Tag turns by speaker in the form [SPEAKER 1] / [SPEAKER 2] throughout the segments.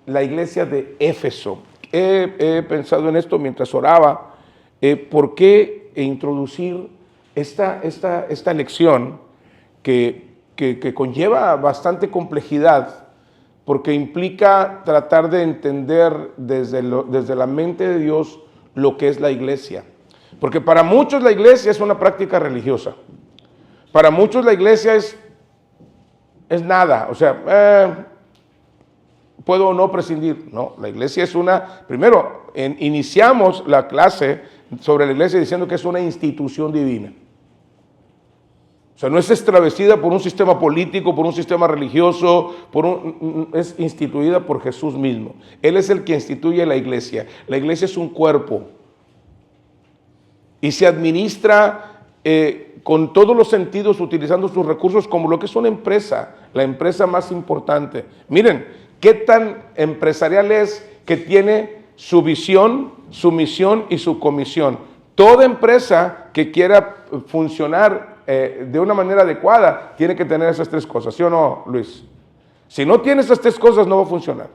[SPEAKER 1] la iglesia de Éfeso. He pensado en esto mientras oraba, por qué introducir esta lección que conlleva bastante complejidad, porque implica tratar de entender desde la mente de Dios lo que es la iglesia. Porque para muchos la iglesia es una práctica religiosa. Para muchos la iglesia es nada, o sea, puedo o no prescindir. No, la iglesia es primero, iniciamos la clase sobre la iglesia diciendo que es una institución divina. O sea, no es establecida por un sistema político, por un sistema religioso, es instituida por Jesús mismo. Él es el que instituye la iglesia. La iglesia es un cuerpo y se administra con todos los sentidos, utilizando sus recursos como lo que es una empresa, la empresa más importante. Miren, qué tan empresarial es que tiene su visión, su misión y su comisión. Toda empresa que quiera funcionar de una manera adecuada tiene que tener esas tres cosas, ¿sí o no, Luis? Si no tienes esas tres cosas no va a funcionar.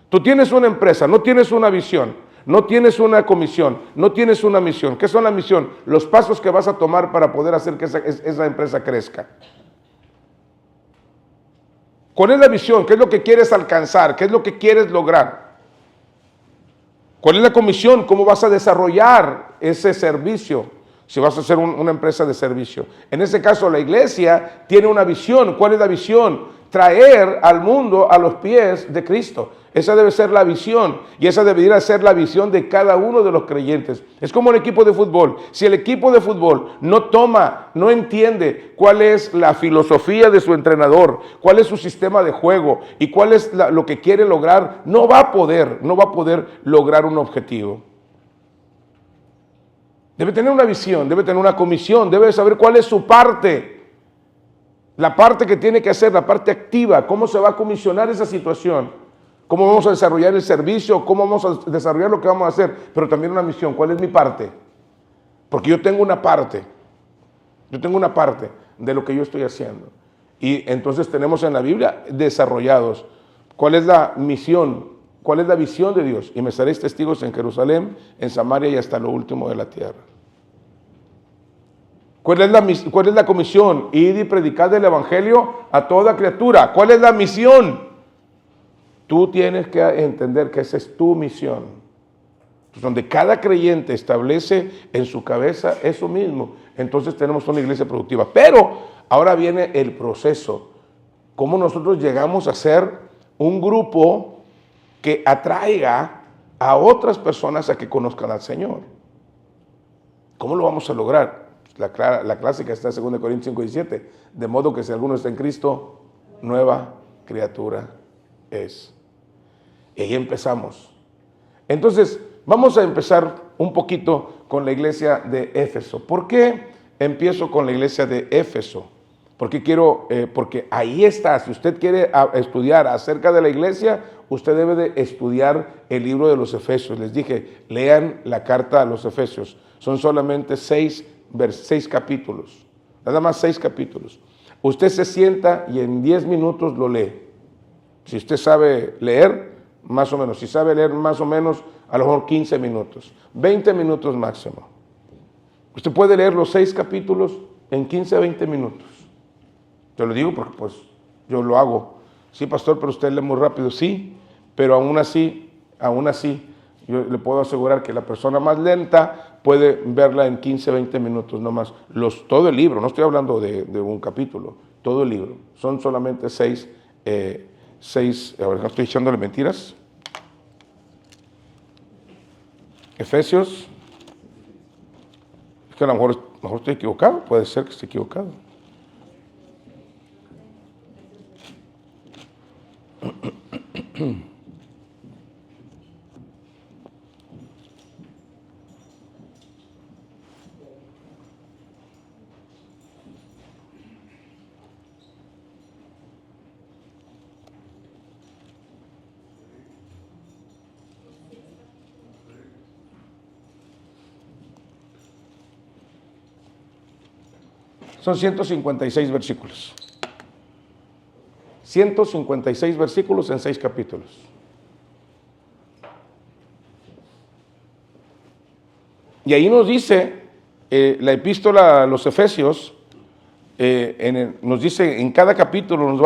[SPEAKER 1] Tú tienes una empresa, no tienes una visión, no tienes una comisión, no tienes una misión. ¿Qué son la misión? Los pasos que vas a tomar para poder hacer que esa empresa crezca. ¿Cuál es la visión? ¿Qué es lo que quieres alcanzar? ¿Qué es lo que quieres lograr? ¿Cuál es la comisión? ¿Cómo vas a desarrollar ese servicio? Si vas a hacer una empresa de servicio. En ese caso, la iglesia tiene una visión. ¿Cuál es la visión? Traer al mundo a los pies de Cristo. Esa debe ser la visión. Y esa debería ser la visión de cada uno de los creyentes. Es como un equipo de fútbol. Si el equipo de fútbol no entiende cuál es la filosofía de su entrenador, cuál es su sistema de juego y cuál es lo que quiere lograr, no va a poder lograr un objetivo. Debe tener una visión, debe tener una comisión, debe saber cuál es su parte. La parte que tiene que hacer, la parte activa, cómo se va a comisionar esa situación, cómo vamos a desarrollar el servicio, cómo vamos a desarrollar lo que vamos a hacer, pero también una misión, ¿cuál es mi parte? Porque yo tengo una parte de lo que yo estoy haciendo. Y entonces tenemos en la Biblia desarrollados cuál es la misión, cuál es la visión de Dios. Y me seréis testigos en Jerusalén, en Samaria y hasta lo último de la tierra. ¿Cuál es la comisión? Ir y predicar el evangelio a toda criatura. ¿Cuál es la misión? Tú tienes que entender que esa es tu misión. Entonces, donde cada creyente establece en su cabeza eso mismo, entonces tenemos una iglesia productiva. Pero ahora viene el proceso. ¿Cómo nosotros llegamos a ser un grupo que atraiga a otras personas a que conozcan al Señor? ¿Cómo lo vamos a lograr? La clásica está en 2 Corintios 5:17. De modo que si alguno está en Cristo, nueva criatura es. Y ahí empezamos. Entonces, vamos a empezar un poquito con la iglesia de Éfeso. ¿Por qué empiezo con la iglesia de Éfeso? Porque ahí está. Si usted quiere estudiar acerca de la iglesia, usted debe de estudiar el libro de los Efesios. Les dije, lean la carta a los Efesios. Son solamente 6 capítulos. Nada más 6 capítulos. Usted se sienta y en 10 minutos lo lee. Si usted sabe leer, más o menos. Si sabe leer más o menos, a lo mejor 15 minutos. 20 minutos máximo. Usted puede leer los 6 capítulos en 15 a 20 minutos. Te lo digo porque pues yo lo hago. Sí, pastor, pero usted lee muy rápido. Sí, pero aún así, yo le puedo asegurar que la persona más lenta puede verla en 15, 20 minutos nomás. Todo el libro, no estoy hablando de un capítulo, todo el libro. Son solamente 6, a ver, no estoy echándole mentiras. Efesios, es que a lo mejor estoy equivocado, puede ser que esté equivocado. Son 156 versículos. 156 versículos en 6 capítulos. Y ahí nos dice la epístola a los Efesios, nos dice en cada capítulo nos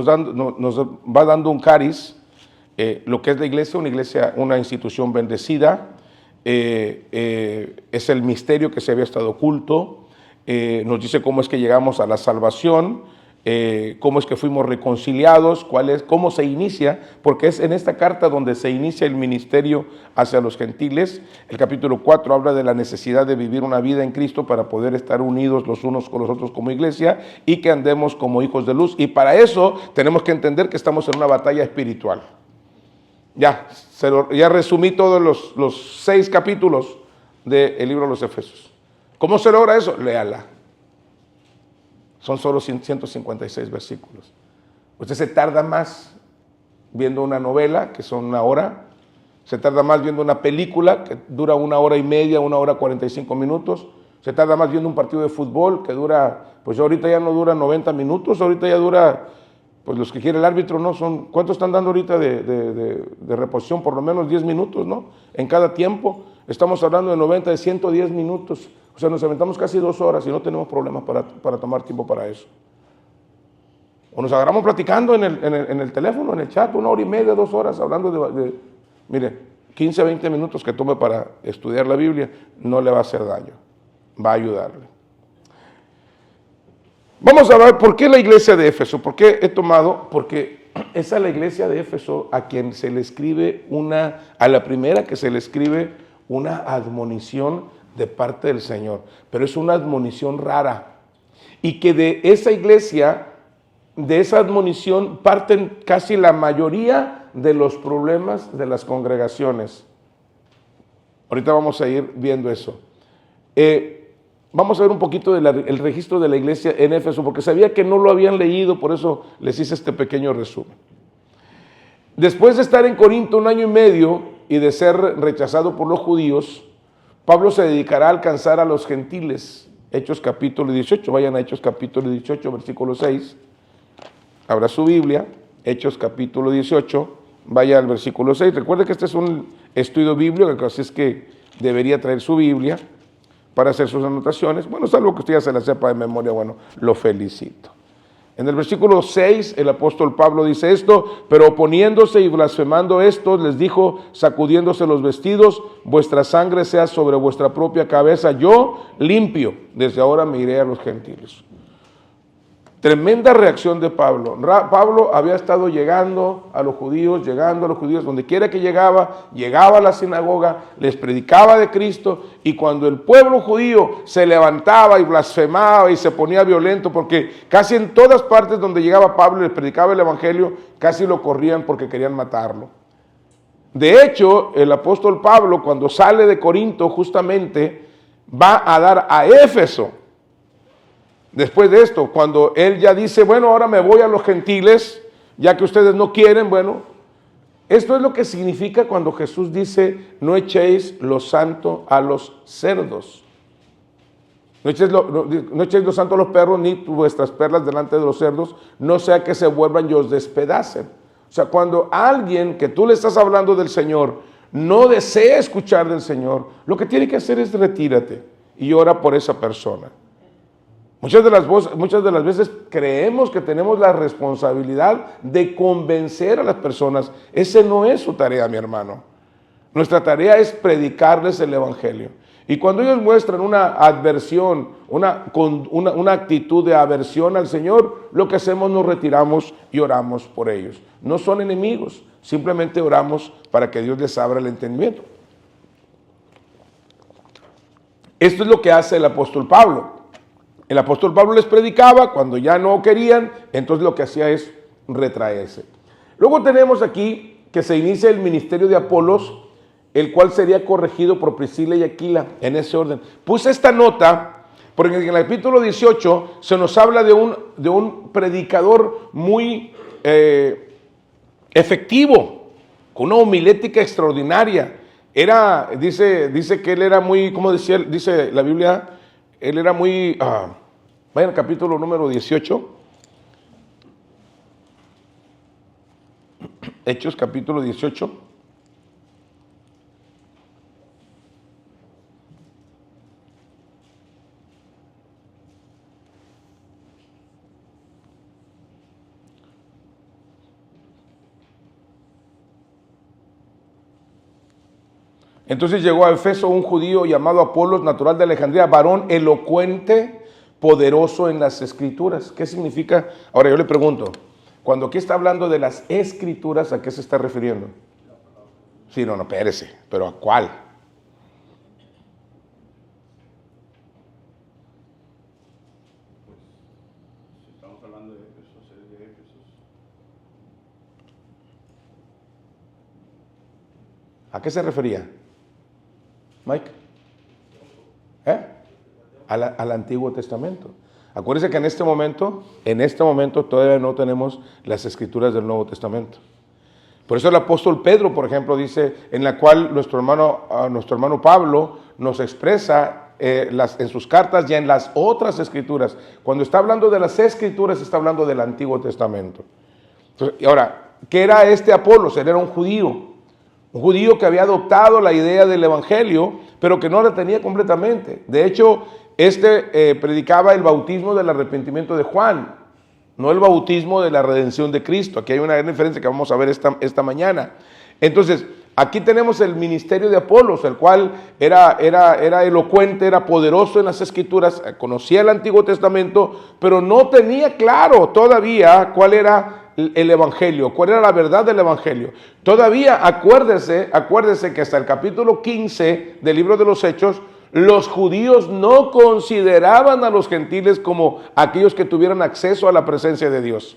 [SPEAKER 1] va dando un cariz, lo que es la iglesia, una institución bendecida, es el misterio que se había estado oculto, nos dice cómo es que llegamos a la salvación, cómo es que fuimos reconciliados, cómo se inicia, porque es en esta carta donde se inicia el ministerio hacia los gentiles. El capítulo 4 habla de la necesidad de vivir una vida en Cristo para poder estar unidos los unos con los otros como iglesia y que andemos como hijos de luz. Y para eso tenemos que entender que estamos en una batalla espiritual. Ya resumí todos los 6 capítulos del libro de los Efesios. ¿Cómo se logra eso? Léala. Son solo 156 versículos. Usted se tarda más viendo una novela, que son 1 hora. Se tarda más viendo una película, que dura 1 hora y media, 1 hora 45 minutos. Se tarda más viendo un partido de fútbol, que dura, pues ahorita ya no dura 90 minutos, ahorita ya dura, pues los que quiere el árbitro, ¿no? ¿Cuánto están dando ahorita de reposición? Por lo menos 10 minutos, ¿no? En cada tiempo. Estamos hablando de 90, de 110 minutos. O sea, nos aventamos casi 2 horas y no tenemos problemas para tomar tiempo para eso. O nos agarramos platicando en el teléfono, en el chat, 1 hora y media, 2 horas, hablando mire, 15, 20 minutos que tome para estudiar la Biblia, no le va a hacer daño, va a ayudarle. Vamos a ver por qué la iglesia de Éfeso. ¿Por qué he tomado? Porque esa es la iglesia de Éfeso a quien se le escribe a la primera que se le escribe una admonición de parte del Señor, pero es una admonición rara, y que de esa iglesia, de esa admonición, parten casi la mayoría de los problemas de las congregaciones. Ahorita vamos a ir viendo eso. Vamos a ver un poquito del registro de la iglesia en Éfeso, porque sabía que no lo habían leído, por eso les hice este pequeño resumen. Después de estar en Corinto 1 año y medio y de ser rechazado por los judíos, Pablo se dedicará a alcanzar a los gentiles. Hechos capítulo 18, vayan a Hechos capítulo 18, versículo 6. Abra su Biblia, Hechos capítulo 18, vaya al versículo 6. Recuerde que este es un estudio bíblico, así es que debería traer su Biblia para hacer sus anotaciones. Bueno, salvo que usted ya se la sepa de memoria, bueno, lo felicito. En el versículo 6, el apóstol Pablo dice esto: pero oponiéndose y blasfemando estos, les dijo, sacudiéndose los vestidos, vuestra sangre sea sobre vuestra propia cabeza, yo limpio, desde ahora me iré a los gentiles. Tremenda reacción de Pablo. Pablo había estado llegando a los judíos, donde quiera que llegaba a la sinagoga, les predicaba de Cristo, y cuando el pueblo judío se levantaba y blasfemaba y se ponía violento, porque casi en todas partes donde llegaba Pablo y les predicaba el evangelio, casi lo corrían porque querían matarlo. De hecho, el apóstol Pablo, cuando sale de Corinto, justamente va a dar a Éfeso. Después de esto, cuando él ya dice, bueno, ahora me voy a los gentiles, ya que ustedes no quieren, bueno, esto es lo que significa cuando Jesús dice, no echéis lo santo a los cerdos. No echéis lo santo a los perros, ni vuestras perlas delante de los cerdos, no sea que se vuelvan y os despedacen. O sea, cuando alguien que tú le estás hablando del Señor no desea escuchar del Señor, lo que tiene que hacer es retírate y ora por esa persona. Muchas de las veces creemos que tenemos la responsabilidad de convencer a las personas. Esa no es su tarea, mi hermano. Nuestra tarea es predicarles el evangelio. Y cuando ellos muestran una aversión, una actitud de aversión al Señor, lo que hacemos, nos retiramos y oramos por ellos. No son enemigos, simplemente oramos para que Dios les abra el entendimiento. Esto es lo que hace el apóstol Pablo. El apóstol Pablo les predicaba, cuando ya no querían, entonces lo que hacía es retraerse. Luego tenemos aquí que se inicia el ministerio de Apolos, el cual sería corregido por Priscila y Aquila, en ese orden. Puse esta nota porque en el capítulo 18 se nos habla de un predicador muy efectivo, con una homilética extraordinaria. Dice que él era muy, ¿cómo dice la Biblia? Él era muy, vaya al capítulo número 18. Hechos capítulo 18. Entonces llegó a Efeso un judío llamado Apolos, natural de Alejandría, varón elocuente, poderoso en las escrituras. ¿Qué significa? Ahora yo le pregunto, cuando aquí está hablando de las escrituras, ¿a qué se está refiriendo? Sí, no, espérese, pero ¿a cuál?
[SPEAKER 2] Pues, si estamos hablando de Éfeso, es de Éfeso.
[SPEAKER 1] ¿A qué se refería? Mike. Al Antiguo Testamento. Acuérdense que en este momento todavía no tenemos las escrituras del Nuevo Testamento. Por eso el apóstol Pedro, por ejemplo, dice, en la cual nuestro hermano Pablo nos expresa en sus cartas y en las otras escrituras. Cuando está hablando de las escrituras, está hablando del Antiguo Testamento. Entonces, y ahora, ¿qué era este Apolos? Él era un judío que había adoptado la idea del evangelio, pero que no la tenía completamente. De hecho, predicaba el bautismo del arrepentimiento de Juan, no el bautismo de la redención de Cristo. Aquí hay una gran diferencia que vamos a ver esta mañana. Entonces, aquí tenemos el ministerio de Apolos, el cual era elocuente, era poderoso en las escrituras, conocía el Antiguo Testamento, pero no tenía claro todavía cuál era el evangelio, cuál era la verdad del evangelio. Todavía acuérdese que hasta el capítulo 15 del libro de los Hechos, los judíos no consideraban a los gentiles como aquellos que tuvieran acceso a la presencia de Dios.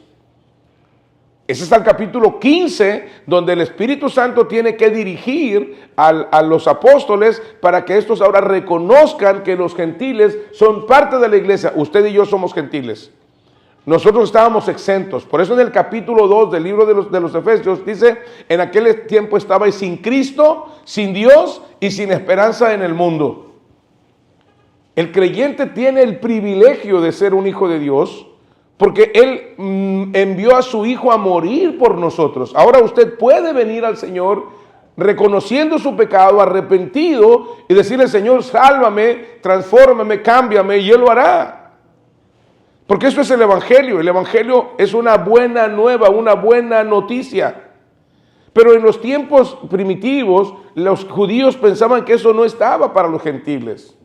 [SPEAKER 1] Ese es el capítulo 15, donde el Espíritu Santo tiene que dirigir a los apóstoles para que estos ahora reconozcan que los gentiles son parte de la iglesia. Usted y yo somos gentiles. Nosotros estábamos exentos. Por eso en el capítulo 2 del libro de los Efesios dice, en aquel tiempo estabais sin Cristo, sin Dios y sin esperanza en el mundo. El creyente tiene el privilegio de ser un hijo de Dios porque Él envió a su Hijo a morir por nosotros. Ahora usted puede venir al Señor reconociendo su pecado, arrepentido y decirle, Señor, sálvame, transfórmame, cámbiame, y Él lo hará. Porque eso es el Evangelio. El Evangelio es una buena nueva, una buena noticia. Pero en los tiempos primitivos, los judíos pensaban que eso no estaba para los gentiles.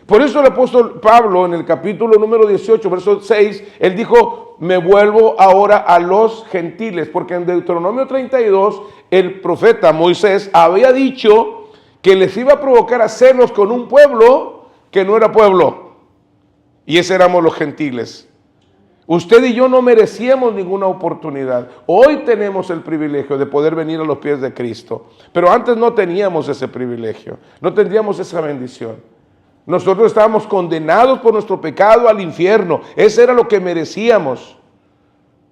[SPEAKER 1] Por eso el apóstol Pablo, en el capítulo número 18, verso 6, él dijo, me vuelvo ahora a los gentiles. Porque en Deuteronomio 32, el profeta Moisés había dicho que les iba a provocar a celos con un pueblo que no era pueblo. Y ese éramos los gentiles. Usted y yo no merecíamos ninguna oportunidad. Hoy tenemos el privilegio de poder venir a los pies de Cristo. Pero antes no teníamos ese privilegio. No tendríamos esa bendición. Nosotros estábamos condenados por nuestro pecado al infierno. Ese era lo que merecíamos.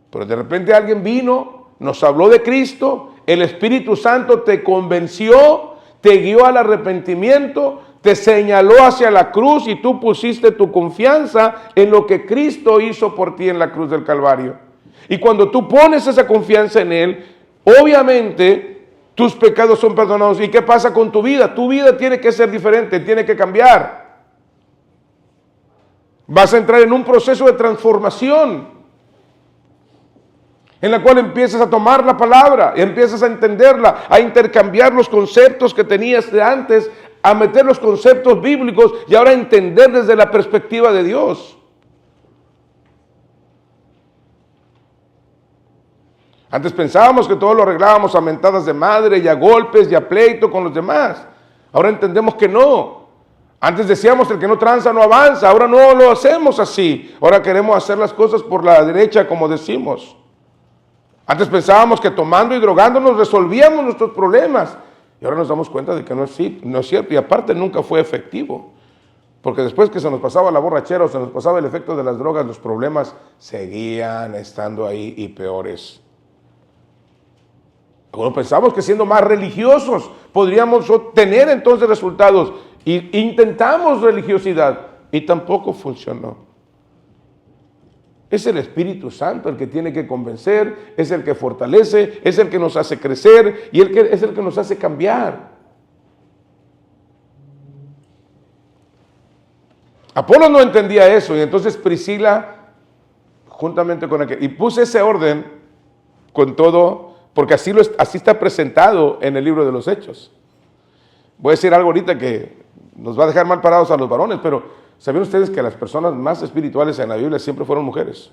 [SPEAKER 1] Pero de repente alguien vino, nos habló de Cristo. El Espíritu Santo te convenció, te guió al arrepentimiento, te señaló hacia la cruz y tú pusiste tu confianza en lo que Cristo hizo por ti en la cruz del Calvario. Y cuando tú pones esa confianza en Él, obviamente tus pecados son perdonados. ¿Y qué pasa con tu vida? Tu vida tiene que ser diferente, tiene que cambiar. Vas a entrar en un proceso de transformación en la cual empiezas a tomar la palabra, empiezas a entenderla, a intercambiar los conceptos que tenías de antes, a meter los conceptos bíblicos y ahora entender desde la perspectiva de Dios. Antes pensábamos que todo lo arreglábamos a mentadas de madre y a golpes y a pleito con los demás. Ahora entendemos que no. Antes decíamos el que no tranza no avanza. Ahora no lo hacemos así. Ahora queremos hacer las cosas por la derecha, como decimos. Antes pensábamos que tomando y drogándonos resolvíamos nuestros problemas. Y ahora nos damos cuenta de que no es cierto. Y aparte nunca fue efectivo. Porque después que se nos pasaba la borrachera o se nos pasaba el efecto de las drogas, los problemas seguían estando ahí y peores. Cuando pensamos que siendo más religiosos podríamos obtener entonces resultados. Y intentamos religiosidad y tampoco funcionó. Es el Espíritu Santo el que tiene que convencer, es el que fortalece, es el que nos hace crecer y es el que nos hace cambiar. Apolo no entendía eso y entonces Priscila, juntamente con aquel, y puse ese orden con todo, porque así está presentado en el libro de los Hechos. Voy a decir algo ahorita que nos va a dejar mal parados a los varones, pero ¿sabían ustedes que las personas más espirituales en la Biblia siempre fueron mujeres?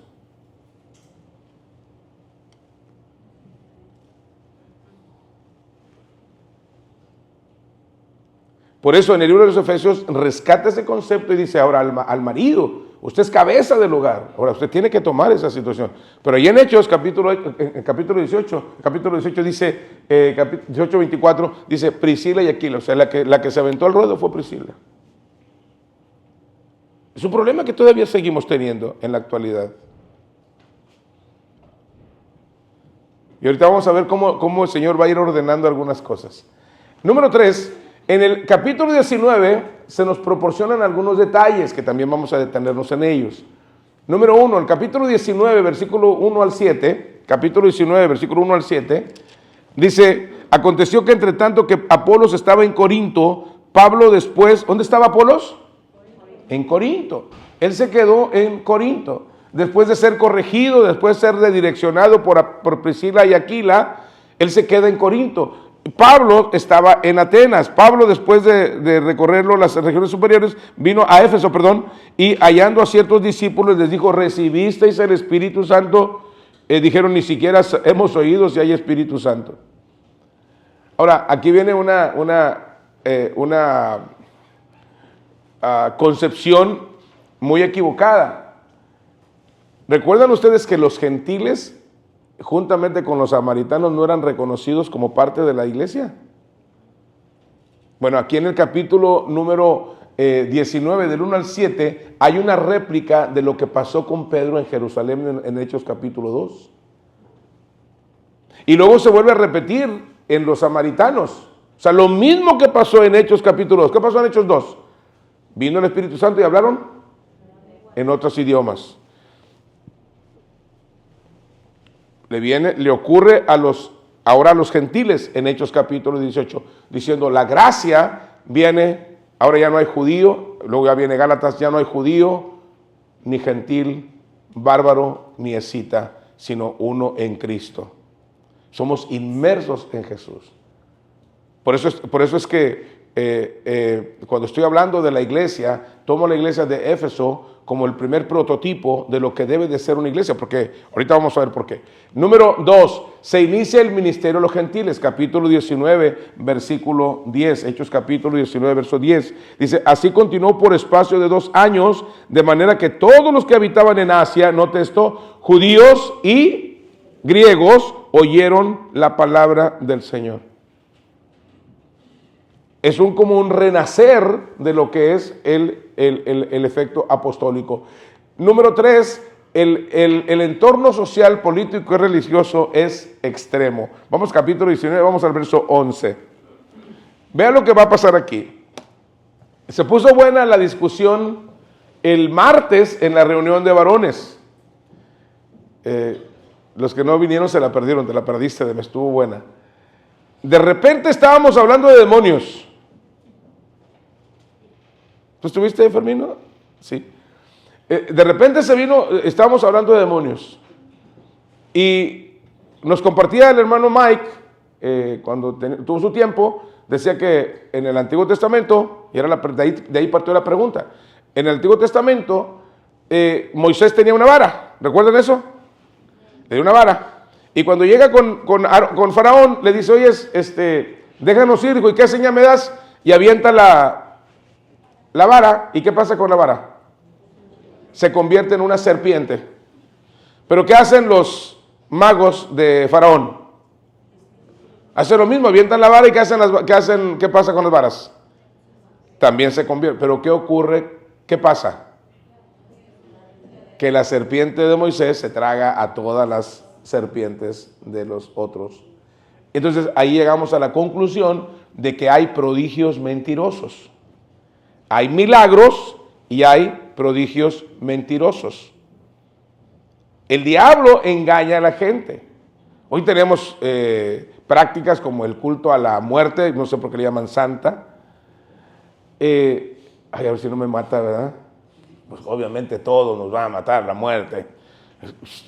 [SPEAKER 1] Por eso en el libro de los Efesios rescata ese concepto y dice ahora al marido, usted es cabeza del hogar, ahora usted tiene que tomar esa situación. Pero ahí en Hechos, capítulo 18 dice, 18:24, dice Priscila y Aquila, o sea, la que se aventó al ruedo fue Priscila. Es un problema que todavía seguimos teniendo en la actualidad. Y ahorita vamos a ver cómo el Señor va a ir ordenando algunas cosas. Número 3, en el capítulo 19 se nos proporcionan algunos detalles que también vamos a detenernos en ellos. Número 1, el capítulo 19, versículo 1 al 7, capítulo 19, versículo 1 al 7, dice, aconteció que entre tanto que Apolos estaba en Corinto, Pablo después, ¿dónde estaba Apolos? En Corinto. Él se quedó en Corinto. Después de ser corregido, después de ser redireccionado por Priscila y Aquila, él se queda en Corinto. Pablo estaba en Atenas. Pablo, después de recorrerlo las regiones superiores, vino a Éfeso, y hallando a ciertos discípulos les dijo, ¿recibisteis el Espíritu Santo? Dijeron, ni siquiera hemos oído si hay Espíritu Santo. Ahora, aquí viene una concepción muy equivocada. ¿Recuerdan ustedes que los gentiles, juntamente con los samaritanos, no eran reconocidos como parte de la iglesia? Bueno, aquí en el capítulo número 19, del 1 al 7, hay una réplica de lo que pasó con Pedro en Jerusalén en Hechos capítulo 2. Y luego se vuelve a repetir en los samaritanos. O sea, lo mismo que pasó en Hechos capítulo 2. ¿Qué pasó en Hechos 2? Vino el Espíritu Santo y hablaron en otros idiomas. Le ocurre ahora a los gentiles en Hechos capítulo 18, diciendo la gracia viene, ahora ya no hay judío, luego ya viene Gálatas, ya no hay judío, ni gentil, bárbaro, ni escita, sino uno en Cristo. Somos inmersos en Jesús. Por eso es que cuando estoy hablando de la iglesia, tomo la iglesia de Éfeso como el primer prototipo de lo que debe de ser una iglesia, porque ahorita vamos a ver por qué. Número 2, se inicia el ministerio de los gentiles, capítulo 19, versículo 10, Hechos capítulo 19, verso 10, dice, así continuó por espacio de 2 años, de manera que todos los que habitaban en Asia, note esto, judíos y griegos, oyeron la palabra del Señor. Es como un renacer de lo que es el efecto apostólico. Número 3, el entorno social, político y religioso es extremo. Vamos capítulo 19, vamos al verso 11. Vean lo que va a pasar aquí. Se puso buena la discusión el martes en la reunión de varones. Los que no vinieron se la perdieron, te la perdiste, me estuvo buena. De repente estábamos hablando de demonios. ¿Tú estuviste, Fermino? Sí. De repente estábamos hablando de demonios. Y nos compartía el hermano Mike, cuando tuvo su tiempo, decía que en el Antiguo Testamento, y era de ahí partió la pregunta, en el Antiguo Testamento, Moisés tenía una vara, ¿recuerdan eso? Le dio una vara. Y cuando llega con Faraón, le dice, oye, déjanos ir, dijo, ¿y qué señal me das? Y avienta la vara, ¿y qué pasa con la vara? Se convierte en una serpiente. Pero ¿qué hacen los magos de Faraón? Hacen lo mismo, avientan la vara y ¿qué pasa con las varas? También se convierte. Pero ¿qué ocurre? ¿Qué pasa? Que la serpiente de Moisés se traga a todas las serpientes de los otros. Entonces ahí llegamos a la conclusión de que hay prodigios mentirosos. Hay milagros y hay prodigios mentirosos. El diablo engaña a la gente. Hoy tenemos prácticas como el culto a la muerte, no sé por qué le llaman santa. A ver si no me mata, ¿verdad? Pues obviamente todo nos va a matar, la muerte.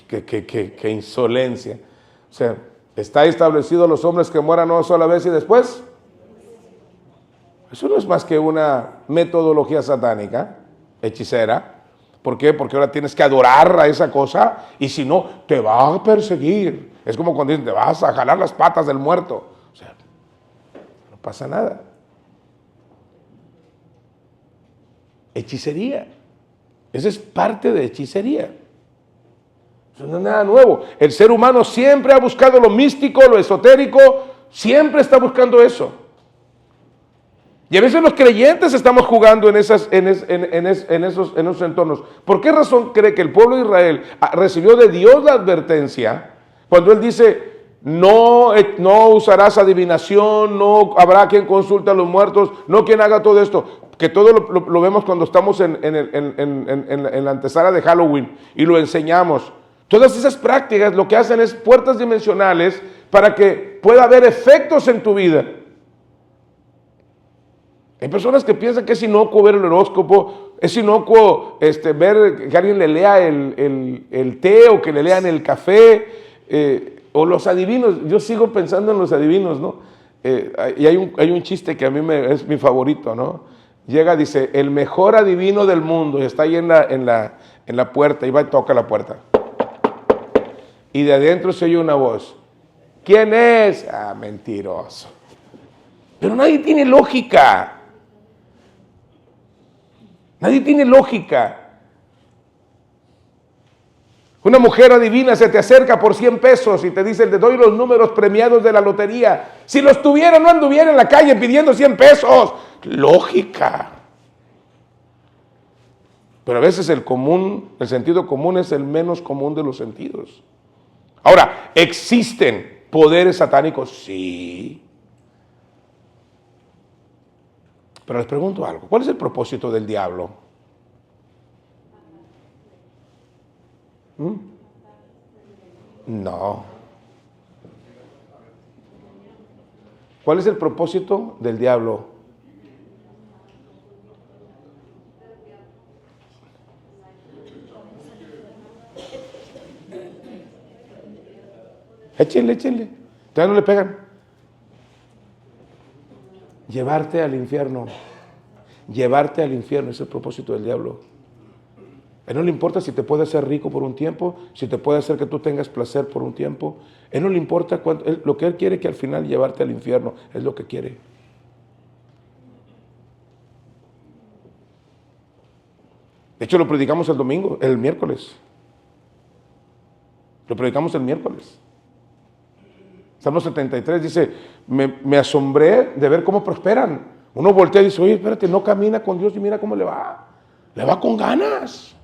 [SPEAKER 1] Qué insolencia. O sea, está establecido los hombres que mueran una sola vez y después. Eso no es más que una metodología satánica, hechicera. ¿Por qué? Porque ahora tienes que adorar a esa cosa y si no, te va a perseguir. Es como cuando dicen, te vas a jalar las patas del muerto. O sea, no pasa nada. Hechicería. Esa es parte de hechicería. Eso no es nada nuevo. El ser humano siempre ha buscado lo místico, lo esotérico, siempre está buscando eso. Y a veces los creyentes estamos jugando en esos entornos. ¿Por qué razón cree que el pueblo de Israel recibió de Dios la advertencia cuando Él dice, no usarás adivinación, no habrá quien consulte a los muertos, no quien haga todo esto? Que todo lo vemos cuando estamos en la antesala de Halloween y lo enseñamos. Todas esas prácticas lo que hacen es puertas dimensionales para que pueda haber efectos en tu vida. Hay personas que piensan que es inocuo ver el horóscopo, es inocuo ver que alguien le lea el té o que le lean el café, o los adivinos. Yo sigo pensando en los adivinos, ¿no? Y hay un chiste que a mí es mi favorito, ¿no? Llega, dice, el mejor adivino del mundo, y está ahí en la puerta, y va y toca la puerta. Y de adentro se oye una voz. ¿Quién es? Ah, mentiroso. Pero nadie tiene lógica. Nadie tiene lógica. Una mujer adivina se te acerca por 100 pesos y te dice, te doy los números premiados de la lotería. Si los tuviera, no anduviera en la calle pidiendo 100 pesos. Lógica. Pero a veces el sentido común es el menos común de los sentidos. Ahora, ¿existen poderes satánicos? Sí. Pero les pregunto algo, ¿cuál es el propósito del diablo? No. ¿Cuál es el propósito del diablo? Échenle. Todavía no le pegan. Llevarte al infierno. Llevarte al infierno es el propósito del diablo. A él no le importa si te puede hacer rico por un tiempo, si te puede hacer que tú tengas placer por un tiempo. A él no le importa lo que él quiere, que al final llevarte al infierno es lo que quiere. De hecho, lo predicamos el miércoles. Lo predicamos el miércoles. Salmo 73 dice, me asombré de ver cómo prosperan. Uno voltea y dice, oye, espérate, no camina con Dios y mira cómo le va. Le va con ganas.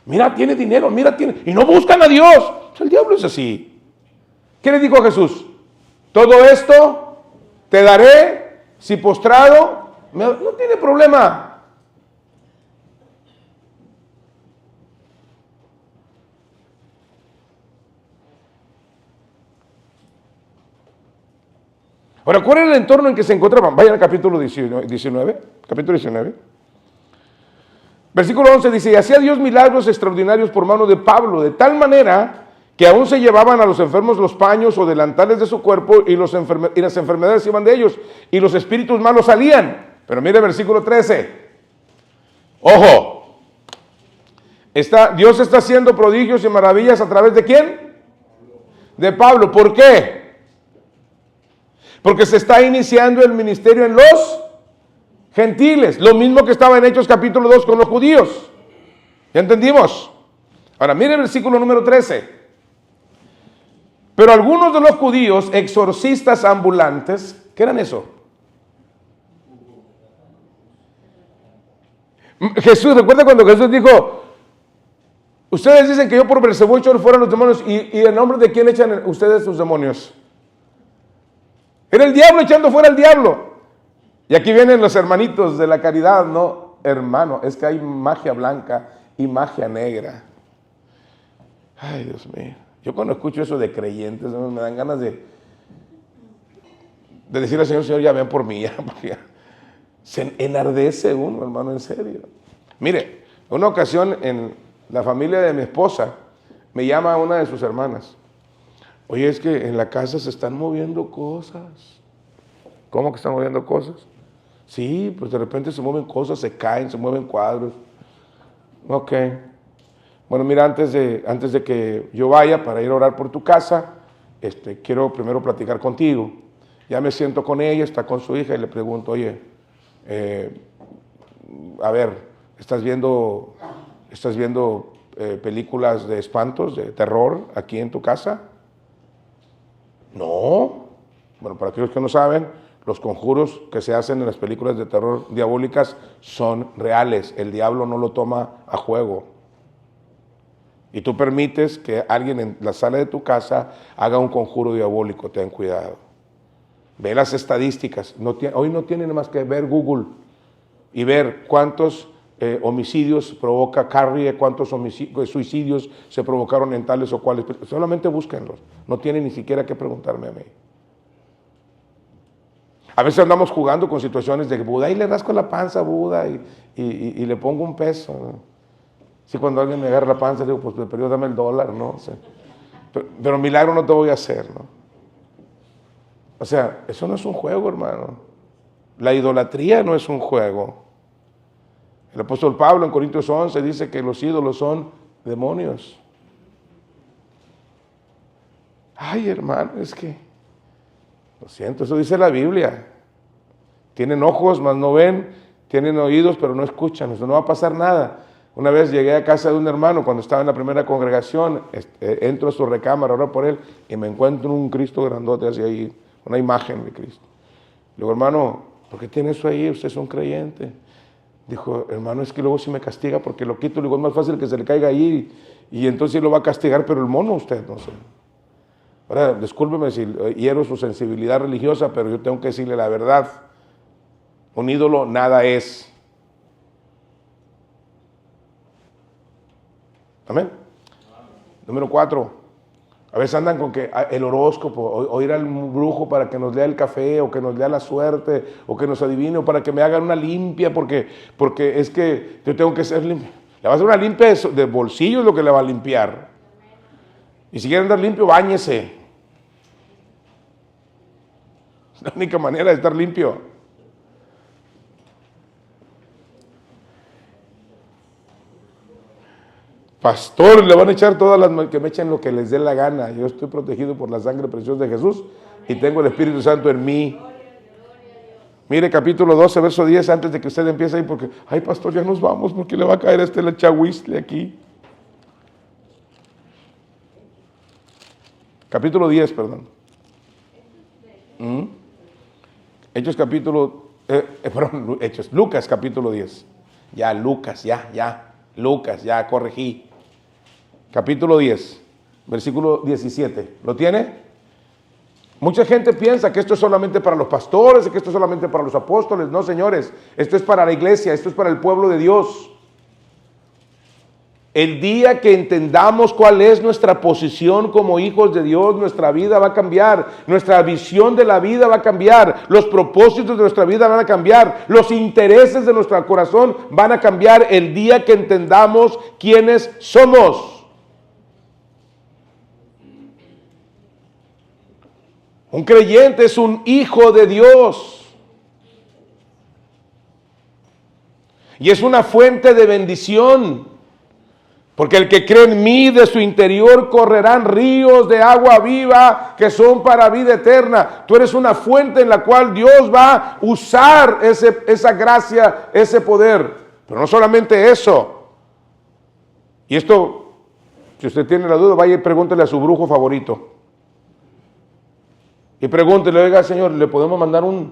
[SPEAKER 1] Mira, tiene dinero, y no buscan a Dios. O sea, el diablo es así. ¿Qué le dijo a Jesús? Todo esto te daré si postrado. No tiene problema. Ahora, ¿cuál era el entorno en que se encontraban? Vayan al capítulo 19. Versículo 11 dice, y hacía Dios milagros extraordinarios por mano de Pablo, de tal manera que aún se llevaban a los enfermos los paños o delantales de su cuerpo y las enfermedades iban de ellos y los espíritus malos salían. Pero mire versículo 13. Ojo. Dios está haciendo prodigios y maravillas a través de ¿quién? De Pablo. ¿Por qué? Porque se está iniciando el ministerio en los gentiles, lo mismo que estaba en Hechos capítulo 2 con los judíos. ¿Ya entendimos? Ahora, mire el versículo número 13. Pero algunos de los judíos, exorcistas ambulantes, ¿qué eran eso? Jesús, recuerda cuando Jesús dijo, ustedes dicen que yo por Beelzebú echo fuera los demonios, ¿y en nombre de quién echan ustedes sus demonios? Era el diablo echando fuera al diablo. Y aquí vienen los hermanitos de la caridad, ¿no? Hermano, es que hay magia blanca y magia negra. Ay, Dios mío. Yo cuando escucho eso de creyentes, ¿no? Me dan ganas de decirle al Señor, Señor, ya ven por mí, ya, porque ya. Se enardece uno, hermano, en serio. Mire, una ocasión en la familia de mi esposa, me llama una de sus hermanas. Oye, es que en la casa se están moviendo cosas. ¿Cómo que están moviendo cosas? Sí, pues de repente se mueven cosas, se caen, se mueven cuadros. Ok. Bueno, mira, antes de que yo vaya para ir a orar por tu casa, quiero primero platicar contigo. Ya me siento con ella, está con su hija y le pregunto, oye, a ver, ¿estás viendo películas de espantos, de terror aquí en tu casa? No. Bueno, para aquellos que no saben, los conjuros que se hacen en las películas de terror diabólicas son reales. El diablo no lo toma a juego. Y tú permites que alguien en la sala de tu casa haga un conjuro diabólico. Ten cuidado. Ve las estadísticas. Hoy no tienen más que ver Google y ver cuántos homicidios provoca Carrie, cuántos suicidios se provocaron en tales o cuales. Solamente búsquenlos. No tienen ni siquiera que preguntarme a mí. A veces andamos jugando con situaciones de Buda y le rasco la panza a Buda y le pongo un peso, ¿no? Si cuando alguien me agarra la panza, digo, pues de perdió dame el dólar, ¿no? O sea, pero milagro no te voy a hacer, ¿no? O sea, eso no es un juego, hermano. La idolatría no es un juego. El apóstol Pablo en Corintios 11 dice que los ídolos son demonios. Ay, hermano, es que, lo siento, eso dice la Biblia. Tienen ojos, mas no ven, tienen oídos, pero no escuchan, eso no va a pasar nada. Una vez llegué a casa de un hermano cuando estaba en la primera congregación, entro a su recámara, oro por él, y me encuentro un Cristo grandote así ahí, una imagen de Cristo. Le digo, hermano, ¿por qué tiene eso ahí? Usted es un creyente. Dijo, hermano, es que luego si me castiga porque lo quito. Le digo, es más fácil que se le caiga ahí y entonces lo va a castigar, pero el mono usted, no sé. Ahora, discúlpeme si hiero su sensibilidad religiosa, pero yo tengo que decirle la verdad. Un ídolo nada es. Amén. Número 4. A veces andan con que el horóscopo, o ir al brujo para que nos lea el café, o que nos lea la suerte, o que nos adivine, o para que me hagan una limpia, porque es que yo tengo que ser limpio. Le va a hacer una limpia de bolsillo, es lo que le va a limpiar. Y si quiere andar limpio, báñese. Es la única manera de estar limpio. Pastor, le van a echar todas las que me echen lo que les dé la gana. Yo estoy protegido por la sangre preciosa de Jesús y tengo el Espíritu Santo en mí. Mire, capítulo 12, verso 10, antes de que usted empiece ahí, porque, ay, pastor, ya nos vamos, porque le va a caer el chahuizle aquí. Capítulo 10, perdón. Lucas capítulo 10. Lucas, ya corregí. Capítulo 10, versículo 17. ¿Lo tiene? Mucha gente piensa que esto es solamente para los pastores, que esto es solamente para los apóstoles. No, señores, esto es para la iglesia, esto es para el pueblo de Dios. El día que entendamos cuál es nuestra posición como hijos de Dios, nuestra vida va a cambiar, nuestra visión de la vida va a cambiar, los propósitos de nuestra vida van a cambiar, los intereses de nuestro corazón van a cambiar el día que entendamos quiénes somos. Un creyente es un hijo de Dios y es una fuente de bendición. Porque el que cree en mí, de su interior correrán ríos de agua viva que son para vida eterna. Tú eres una fuente en la cual Dios va a usar esa gracia, ese poder. Pero no solamente eso. Y esto, si usted tiene la duda, vaya y pregúntele a su brujo favorito. Y pregúntele, oiga, Señor, ¿le podemos mandar una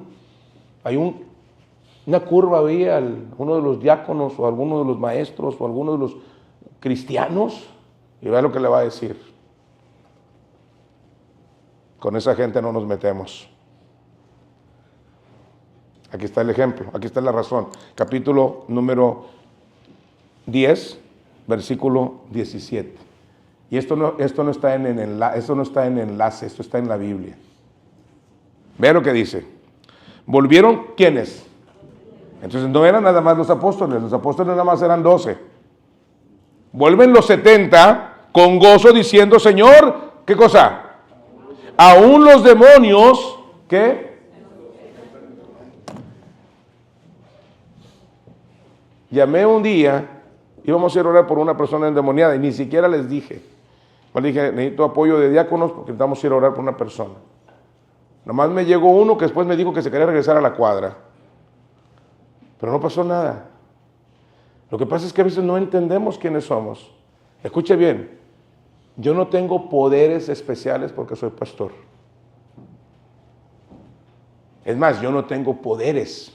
[SPEAKER 1] curva ahí a uno de los diáconos o a alguno de los maestros o a alguno de los cristianos? Y vea lo que le va a decir. Con esa gente no nos metemos. Aquí está el ejemplo, aquí está la razón. Capítulo número 10, versículo 17. Y esto no está en enlace, esto está en la Biblia. Vea lo que dice. ¿Volvieron quiénes? Entonces no eran nada más los apóstoles nada más eran 12. Vuelven los 70 con gozo diciendo, Señor, ¿qué cosa? Aún los demonios, ¿qué? Llamé un día, íbamos a ir a orar por una persona endemoniada y ni siquiera les dije. Les dije, necesito apoyo de diáconos porque necesitamos ir a orar por una persona. Nomás me llegó uno que después me dijo que se quería regresar a la cuadra. Pero no pasó nada. Lo que pasa es que a veces no entendemos quiénes somos. Escuche bien, yo no tengo poderes especiales porque soy pastor. Es más, yo no tengo poderes.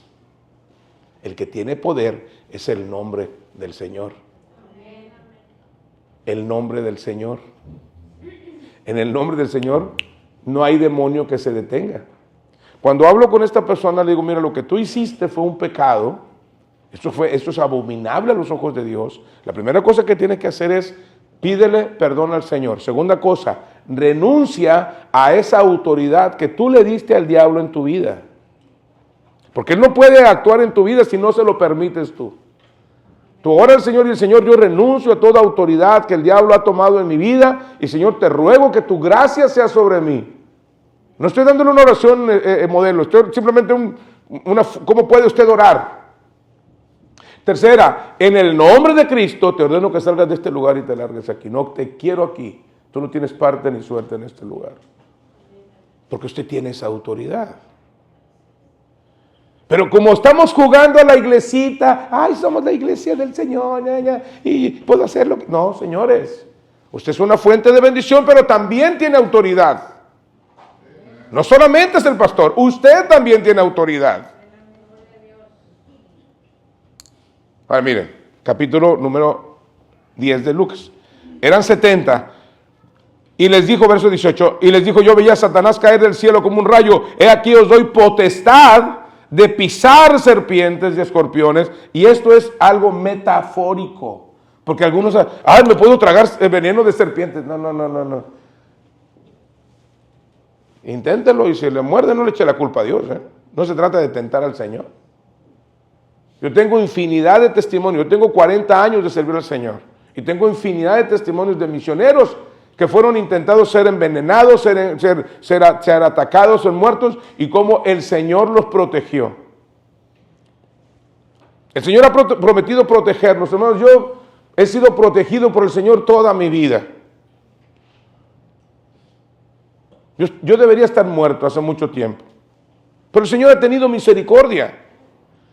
[SPEAKER 1] El que tiene poder es el nombre del Señor. El nombre del Señor. En el nombre del Señor no hay demonio que se detenga. Cuando hablo con esta persona, le digo, mira, lo que tú hiciste fue un pecado. Esto es abominable a los ojos de Dios. La primera cosa que tienes que hacer es pídele perdón al Señor. Segunda cosa, renuncia a esa autoridad que tú le diste al diablo en tu vida. Porque él no puede actuar en tu vida si no se lo permites tú. Tú ora al Señor y el Señor, yo renuncio a toda autoridad que el diablo ha tomado en mi vida y Señor, te ruego que tu gracia sea sobre mí. No estoy dándole una oración modelo, estoy simplemente ¿cómo puede usted orar? Tercera, en el nombre de Cristo te ordeno que salgas de este lugar y te largues aquí. No te quiero aquí. Tú no tienes parte ni suerte en este lugar. Porque usted tiene esa autoridad. Pero como estamos jugando a la iglesita, ay, somos la iglesia del Señor, y puedo hacer lo que... No, señores, usted es una fuente de bendición, pero también tiene autoridad. No solamente es el pastor, usted también tiene autoridad. Ahora miren, capítulo número 10 de Lucas. Eran 70. Y les dijo, verso 18, y les dijo, yo veía a Satanás caer del cielo como un rayo. He aquí os doy potestad de pisar serpientes y escorpiones. Y esto es algo metafórico. Porque algunos, me puedo tragar el veneno de serpientes. No. Inténtelo y si le muerde no le eche la culpa a Dios. No se trata de tentar al Señor. Yo tengo infinidad de testimonios. Yo tengo 40 años de servir al Señor. Y tengo infinidad de testimonios de misioneros que fueron intentados ser envenenados, ser atacados, ser muertos, y cómo el Señor los protegió. El Señor ha prometido protegernos. Hermanos, yo he sido protegido por el Señor toda mi vida. Yo debería estar muerto hace mucho tiempo. Pero el Señor ha tenido misericordia.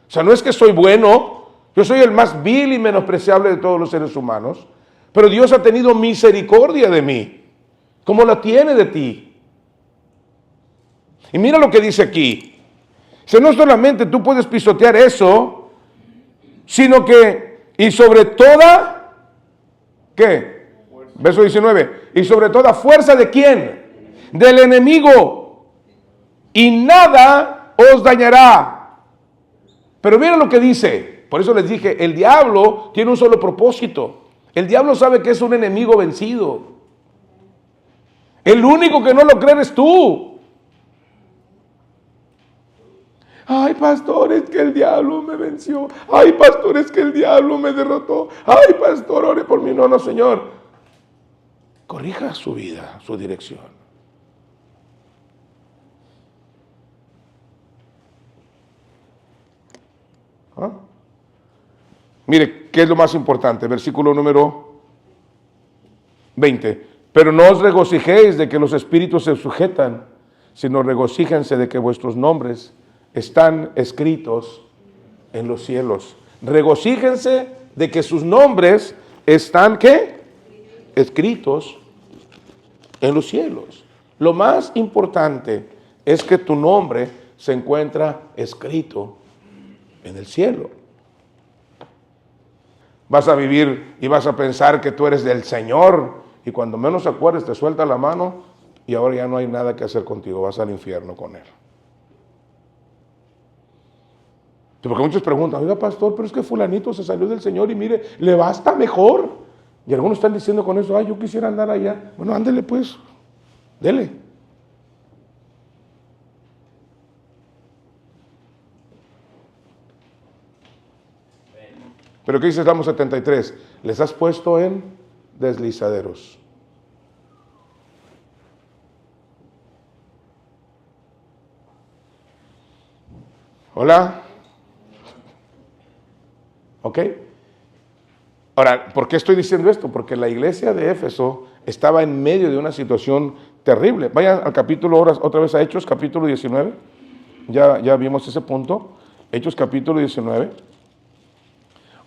[SPEAKER 1] O sea, no es que soy bueno, yo soy el más vil y menospreciable de todos los seres humanos, pero Dios ha tenido misericordia de mí, como la tiene de ti. Y mira lo que dice aquí. Dice, no solamente tú puedes pisotear eso, sino que, y sobre toda, ¿qué? Verso 19, y sobre toda fuerza ¿de quién? Del enemigo, y nada os dañará. Pero mira lo que dice. Por eso les dije, el diablo tiene un solo propósito. El diablo sabe que es un enemigo vencido. El único que no lo cree es tú. Ay, pastor, es que el diablo me venció. Ay, pastor, es que el diablo me derrotó. Ay, pastor, ore por mí. No, Señor. Corrija su vida, su dirección. ¿Ah? Mire, ¿qué es lo más importante? Versículo número 20. Pero no os regocijéis de que los espíritus se sujetan, sino regocíjense de que vuestros nombres están escritos en los cielos. Regocíjense de que sus nombres están, ¿qué? Escritos en los cielos. Lo más importante es que tu nombre se encuentra escrito en el cielo. Vas a vivir y vas a pensar que tú eres del Señor, y cuando menos acuerdes te suelta la mano y ahora ya no hay nada que hacer contigo, vas al infierno con Él. Porque muchos preguntan, oiga pastor, pero es que fulanito se salió del Señor y mire, le va hasta mejor. Y algunos están diciendo con eso, yo quisiera andar allá. Bueno, ándele pues, dele. Pero ¿qué dice Salmo 73? Les has puesto en deslizaderos. Hola. ¿Ok? Ahora, ¿por qué estoy diciendo esto? Porque la iglesia de Éfeso estaba en medio de una situación terrible. Vayan al capítulo, otra vez a Hechos, capítulo 19. Ya vimos ese punto. Hechos, capítulo 19.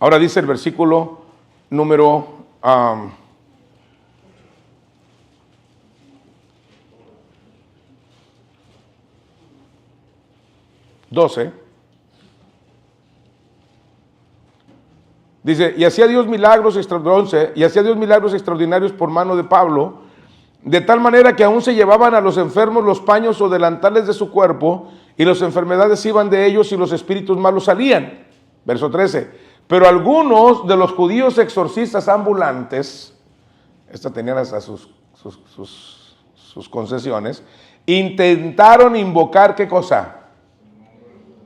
[SPEAKER 1] Ahora dice el versículo número 12. Dice, y hacía Dios milagros extraordinarios por mano de Pablo, de tal manera que aún se llevaban a los enfermos los paños o delantales de su cuerpo, y las enfermedades iban de ellos y los espíritus malos salían. Verso 13. Pero algunos de los judíos exorcistas ambulantes, tenían hasta sus concesiones, intentaron invocar, ¿qué cosa?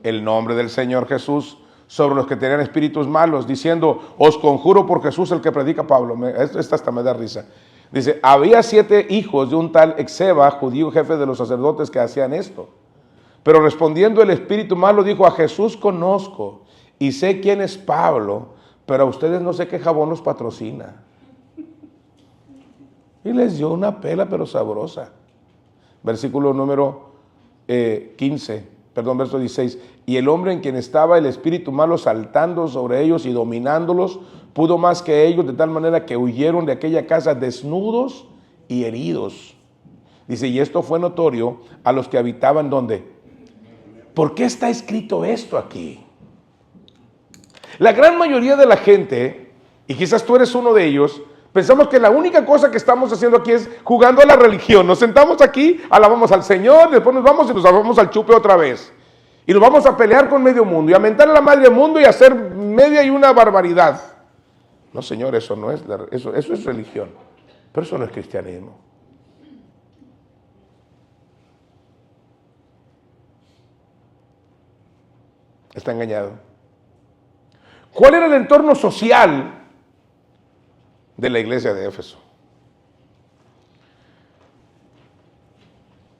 [SPEAKER 1] El nombre del Señor Jesús sobre los que tenían espíritus malos, diciendo, os conjuro por Jesús el que predica Pablo. Esta hasta me da risa. Dice, había 7 hijos de un tal Exeba, judío jefe de los sacerdotes, que hacían esto. Pero respondiendo el espíritu malo dijo, a Jesús conozco y sé quién es Pablo, pero a ustedes no sé qué jabón los patrocina. Y les dio una pela pero sabrosa. Versículo número verso 16. Y el hombre en quien estaba el espíritu malo saltando sobre ellos y dominándolos, pudo más que ellos, de tal manera que huyeron de aquella casa desnudos y heridos. Dice, y esto fue notorio a los que habitaban, ¿dónde? ¿Por qué está escrito esto aquí? La gran mayoría de la gente, y quizás tú eres uno de ellos, pensamos que la única cosa que estamos haciendo aquí es jugando a la religión. Nos sentamos aquí, alabamos al Señor, después nos vamos y nos vamos al chupe otra vez. Y nos vamos a pelear con medio mundo y a mentar a la madre del mundo y a hacer media y una barbaridad. No, Señor, eso no es, eso es religión, pero eso no es cristianismo. Está engañado. ¿Cuál era el entorno social de la iglesia de Éfeso?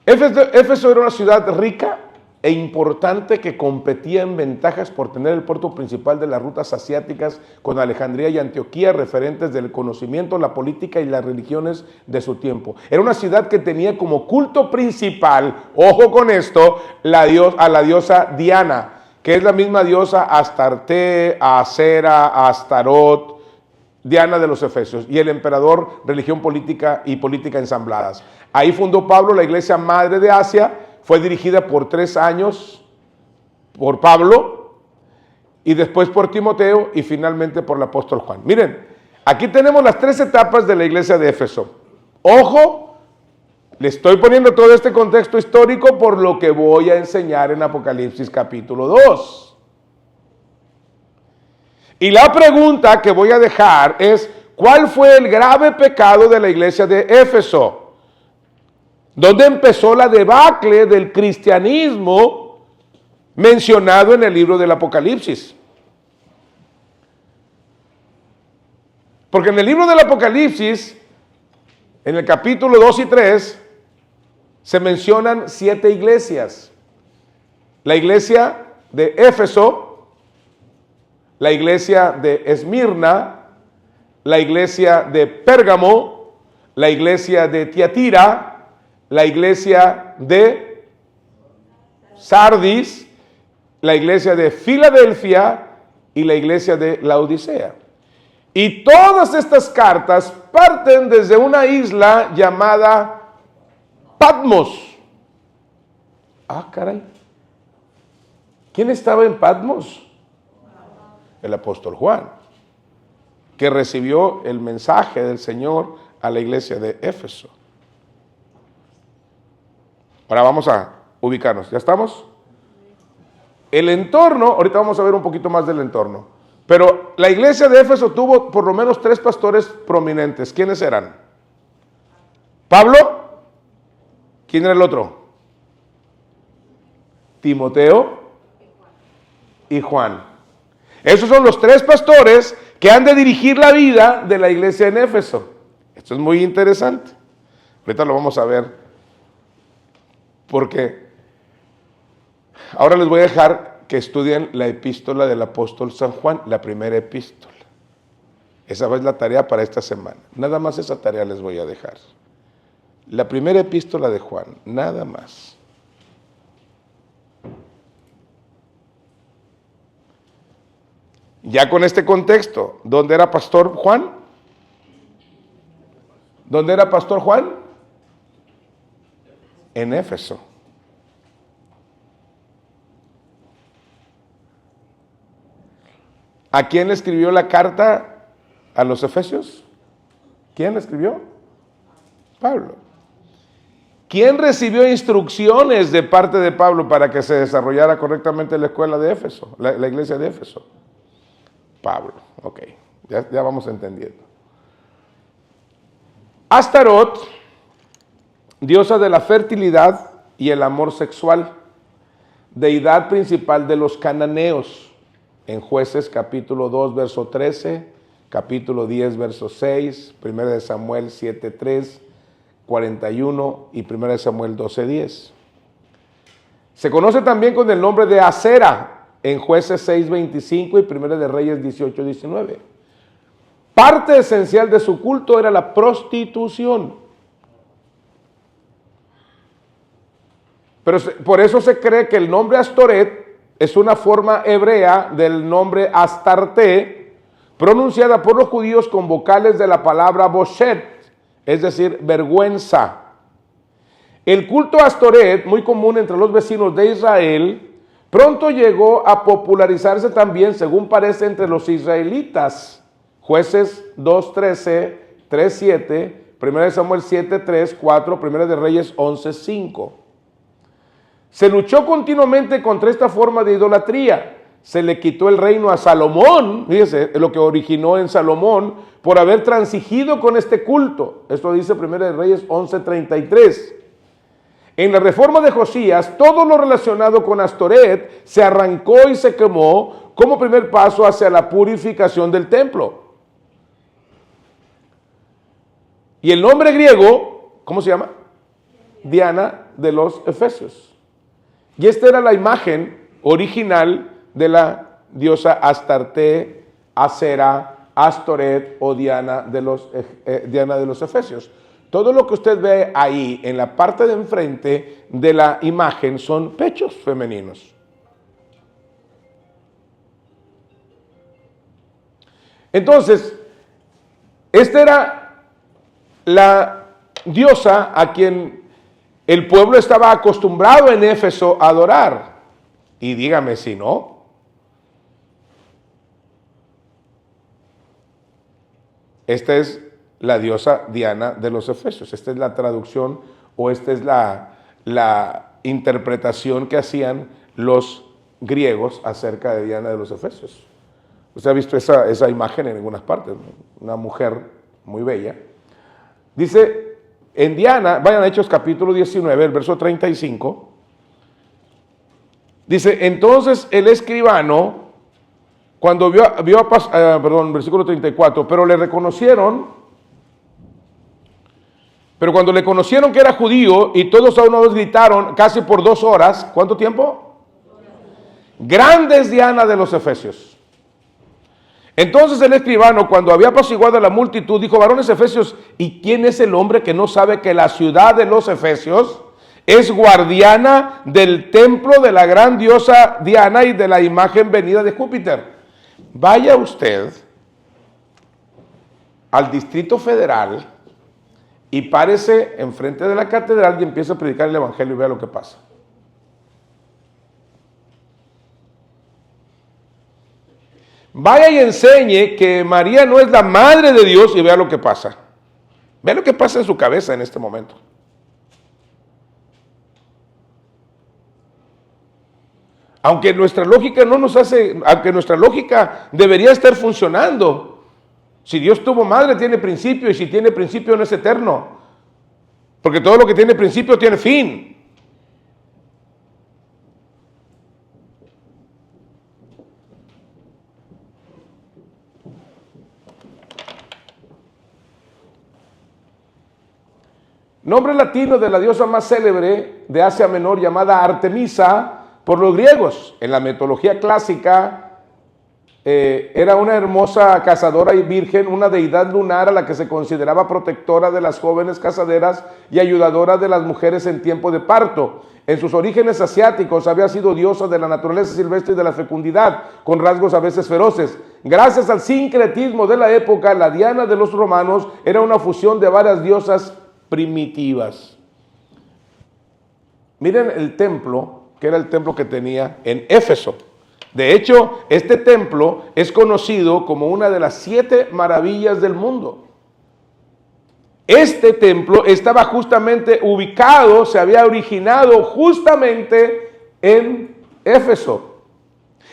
[SPEAKER 1] Éfeso era una ciudad rica e importante que competía en ventajas por tener el puerto principal de las rutas asiáticas con Alejandría y Antioquía, referentes del conocimiento, la política y las religiones de su tiempo. Era una ciudad que tenía como culto principal, ojo con esto, a la diosa Diana, que es la misma diosa Astarte, Acera, Astarot, Diana de los Efesios, y el emperador, religión política y política ensambladas. Ahí fundó Pablo la iglesia madre de Asia, fue dirigida por 3 años por Pablo, y después por Timoteo, y finalmente por el apóstol Juan. Miren, aquí tenemos las 3 etapas de la iglesia de Éfeso. Ojo, le estoy poniendo todo este contexto histórico por lo que voy a enseñar en Apocalipsis capítulo 2. Y la pregunta que voy a dejar es, ¿cuál fue el grave pecado de la iglesia de Éfeso? ¿Dónde empezó la debacle del cristianismo mencionado en el libro del Apocalipsis? Porque en el libro del Apocalipsis, en el capítulo 2 y 3, se mencionan 7 iglesias. La iglesia de Éfeso, la iglesia de Esmirna, la iglesia de Pérgamo, la iglesia de Tiatira, la iglesia de Sardis, la iglesia de Filadelfia y la iglesia de Laodicea. Y todas estas cartas parten desde una isla llamada Patmos. Ah, caray. ¿Quién estaba en Patmos? El apóstol Juan, que recibió el mensaje del Señor a la iglesia de Éfeso. Ahora vamos a ubicarnos. ¿Ya estamos? El entorno, ahorita vamos a ver un poquito más del entorno, Pero la iglesia de Éfeso tuvo por lo menos 3 pastores prominentes. ¿Quiénes eran? Pablo. ¿Quién era el otro? Timoteo y Juan. Esos son los 3 pastores que han de dirigir la vida de la iglesia en Éfeso. Esto es muy interesante. Ahorita lo vamos a ver. Porque ahora les voy a dejar que estudien la epístola del apóstol San Juan, la primera epístola. Esa es la tarea para esta semana. Nada más esa tarea les voy a dejar. La primera epístola de Juan, nada más. Ya con este contexto, ¿dónde era pastor Juan? ¿Dónde era pastor Juan? En Éfeso. ¿A quién le escribió la carta a los Efesios? ¿Quién le escribió? Pablo. ¿Quién recibió instrucciones de parte de Pablo para que se desarrollara correctamente la escuela de Éfeso, la iglesia de Éfeso? Pablo, ok, ya vamos entendiendo. Astarot, diosa de la fertilidad y el amor sexual, deidad principal de los cananeos, en Jueces capítulo 2, verso 13, capítulo 10, verso 6, 1 de Samuel 7, 3, 41 y 1 de Samuel 12, 10. Se conoce también con el nombre de Acera, en Jueces 6, 25 y 1 de Reyes 18, 19. Parte esencial de su culto era la prostitución. Pero por eso se cree que el nombre Astoret es una forma hebrea del nombre Astarte, pronunciada por los judíos con vocales de la palabra Boshet, es decir, vergüenza. El culto a Astoret, muy común entre los vecinos de Israel, pronto llegó a popularizarse también, según parece, entre los israelitas. Jueces 2:13, 3:7, 1 de Samuel 7:3, 4, 1 de Reyes 11:5. Se luchó continuamente contra esta forma de idolatría. Se le quitó el reino a Salomón, fíjese, lo que originó en Salomón, por haber transigido con este culto. Esto dice 1 de Reyes 11:33. En la reforma de Josías, todo lo relacionado con Astoret se arrancó y se quemó como primer paso hacia la purificación del templo. Y el nombre griego, ¿cómo se llama? Diana de los Efesios. Y esta era la imagen original de la diosa Astarte, Acera, Astoret o Diana de los Efesios. Todo lo que usted ve ahí en la parte de enfrente de la imagen son pechos femeninos. Entonces, esta era la diosa a quien el pueblo estaba acostumbrado en Éfeso a adorar. Y dígame si no. Esta es la diosa Diana de los Efesios. Esta es la traducción o esta es la interpretación que hacían los griegos acerca de Diana de los Efesios. Usted ha visto esa imagen en algunas partes, ¿no? Una mujer muy bella. Dice, en Diana, vayan a Hechos capítulo 19, el verso 35. Dice, entonces el escribano, cuando versículo 34, pero cuando le conocieron que era judío y todos a una vez gritaron casi por 2 horas, ¿cuánto tiempo? Grande es Diana de los Efesios. Entonces el escribano, cuando había apaciguado a la multitud, dijo, varones efesios, ¿y quién es el hombre que no sabe que la ciudad de los Efesios es guardiana del templo de la gran diosa Diana y de la imagen venida de Júpiter? Vaya usted al Distrito Federal y párese enfrente de la catedral y empieza a predicar el evangelio y vea lo que pasa. Vaya y enseñe que María no es la madre de Dios y vea lo que pasa. Vea lo que pasa en su cabeza en este momento. Aunque nuestra lógica no nos hace, aunque nuestra lógica debería estar funcionando. Si Dios tuvo madre, tiene principio, y si tiene principio no es eterno. Porque todo lo que tiene principio tiene fin. Nombre latino de la diosa más célebre de Asia Menor, llamada Artemisa por los griegos. En la mitología clásica era una hermosa cazadora y virgen, una deidad lunar a la que se consideraba protectora de las jóvenes casaderas y ayudadora de las mujeres en tiempo de parto. En sus orígenes asiáticos había sido diosa de la naturaleza silvestre y de la fecundidad, con rasgos a veces feroces. Gracias al sincretismo de la época, la Diana de los romanos era una fusión de varias diosas primitivas. Miren el templo, que era el templo que tenía en Éfeso. De hecho, este templo es conocido como una de las 7 maravillas del mundo. Este templo estaba justamente ubicado, se había originado justamente en Éfeso.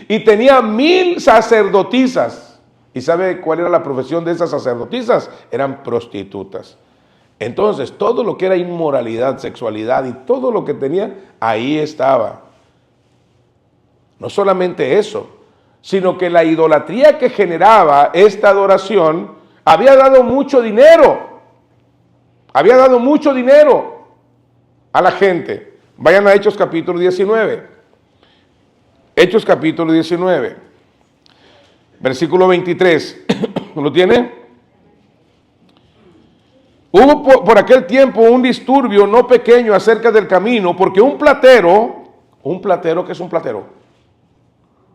[SPEAKER 1] Y tenía 1000 sacerdotisas. ¿Y sabe cuál era la profesión de esas sacerdotisas? Eran prostitutas. Entonces, todo lo que era inmoralidad, sexualidad y todo lo que tenía, ahí estaba. No solamente eso, sino que la idolatría que generaba esta adoración había dado mucho dinero. Había dado mucho dinero a la gente. Vayan a Hechos capítulo 19. Hechos capítulo 19. Versículo 23. ¿Lo tiene? Hubo por aquel tiempo un disturbio no pequeño acerca del camino, porque un platero, ¿qué es un platero?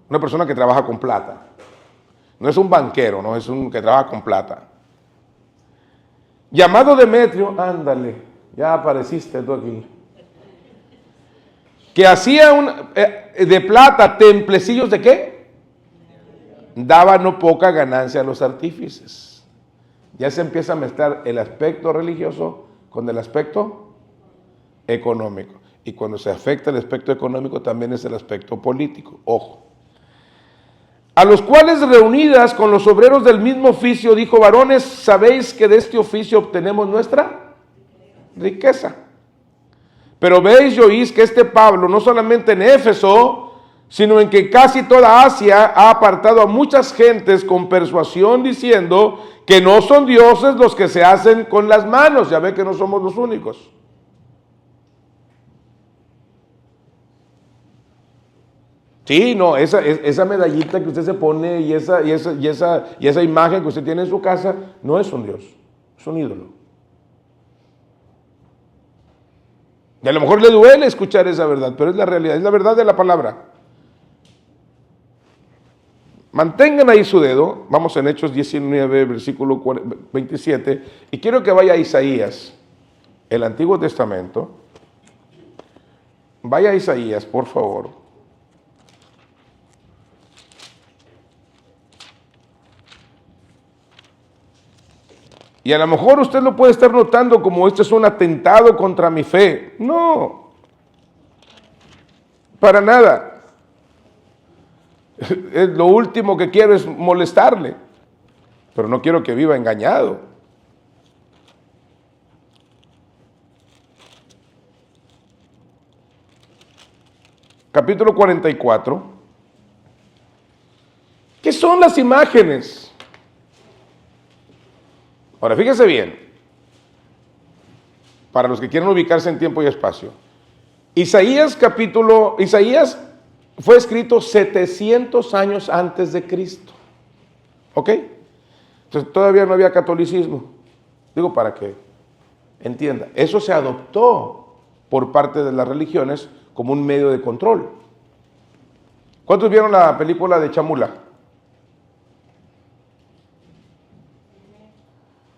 [SPEAKER 1] Una persona que trabaja con plata. No es un banquero, no es un que trabaja con plata. Llamado Demetrio, ándale, ya apareciste tú aquí. Que hacía de plata templecillos de ¿qué? Daba no poca ganancia a los artífices. Ya se empieza a mezclar el aspecto religioso con el aspecto económico. Y cuando se afecta el aspecto económico también es el aspecto político. Ojo. A los cuales reunidas con los obreros del mismo oficio, dijo: varones, sabéis que de este oficio obtenemos nuestra riqueza. Pero veis y oís que este Pablo, no solamente en Éfeso, sino en que casi toda Asia ha apartado a muchas gentes con persuasión, diciendo que no son dioses los que se hacen con las manos. Ya ve que no somos los únicos. Sí, no, esa medallita que usted se pone y esa imagen que usted tiene en su casa no es un dios, es un ídolo. Y a lo mejor le duele escuchar esa verdad, pero es la realidad, es la verdad de la palabra. Mantengan ahí su dedo, vamos en Hechos 19, versículo 27, y quiero que vaya a Isaías, el Antiguo Testamento. Vaya a Isaías, por favor. Y a lo mejor usted lo puede estar notando como este es un atentado contra mi fe. No, para nada. Lo último que quiero es molestarle, pero no quiero que viva engañado. Capítulo 44. ¿Qué son las imágenes? Ahora, fíjese bien, para los que quieran ubicarse en tiempo y espacio. Isaías fue escrito 700 años antes de Cristo. ¿Ok? Entonces todavía no había catolicismo. Digo, para que entienda. Eso se adoptó por parte de las religiones como un medio de control. ¿Cuántos vieron la película de Chamula?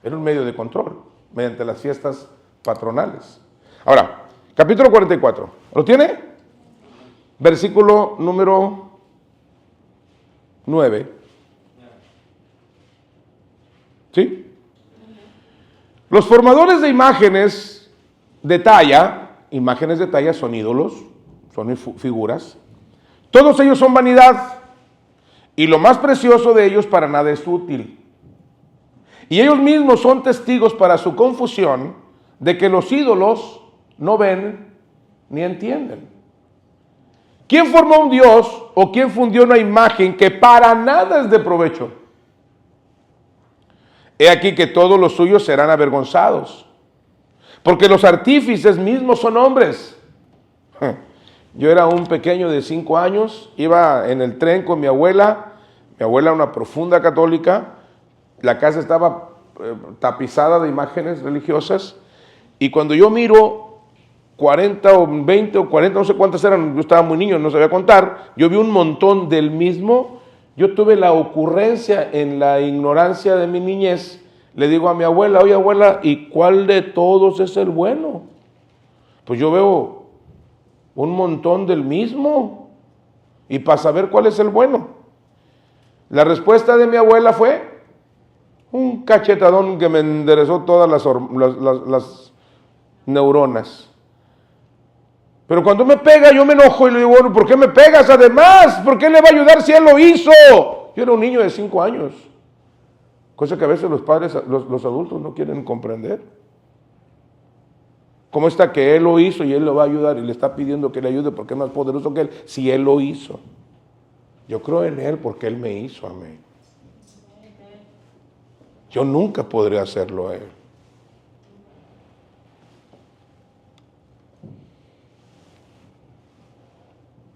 [SPEAKER 1] Era un medio de control, mediante las fiestas patronales. Ahora, capítulo 44. ¿Lo tiene? Versículo número 9. ¿Sí? Los formadores de imágenes de talla son ídolos, son figuras, Todos ellos son vanidad, y lo más precioso de ellos para nada es útil. Y ellos mismos son testigos para su confusión de que los ídolos no ven ni entienden. ¿Quién formó un Dios o quién fundió una imagen que para nada es de provecho? He aquí que todos los suyos serán avergonzados, porque los artífices mismos son hombres. Yo era un pequeño de 5 años, iba en el tren con mi abuela una profunda católica, la casa estaba tapizada de imágenes religiosas, y cuando yo miro 40 o 20 o 40, no sé cuántas eran, yo estaba muy niño, no sabía contar, yo vi un montón del mismo. Yo tuve la ocurrencia en la ignorancia de mi niñez, le digo a mi abuela, oye abuela, ¿y cuál de todos es el bueno? Pues yo veo un montón del mismo, y para saber cuál es el bueno. La respuesta de mi abuela fue un cachetadón que me enderezó todas las neuronas. Pero cuando me pega, yo me enojo y le digo, bueno, ¿por qué me pegas? Además, ¿por qué le va a ayudar si él lo hizo? Yo era un niño de 5 años. Cosa que a veces los padres, los adultos no quieren comprender. ¿Cómo está que él lo hizo y él lo va a ayudar y le está pidiendo que le ayude porque es más poderoso que él si él lo hizo? Yo creo en él porque él me hizo a mí. Yo nunca podré hacerlo a él.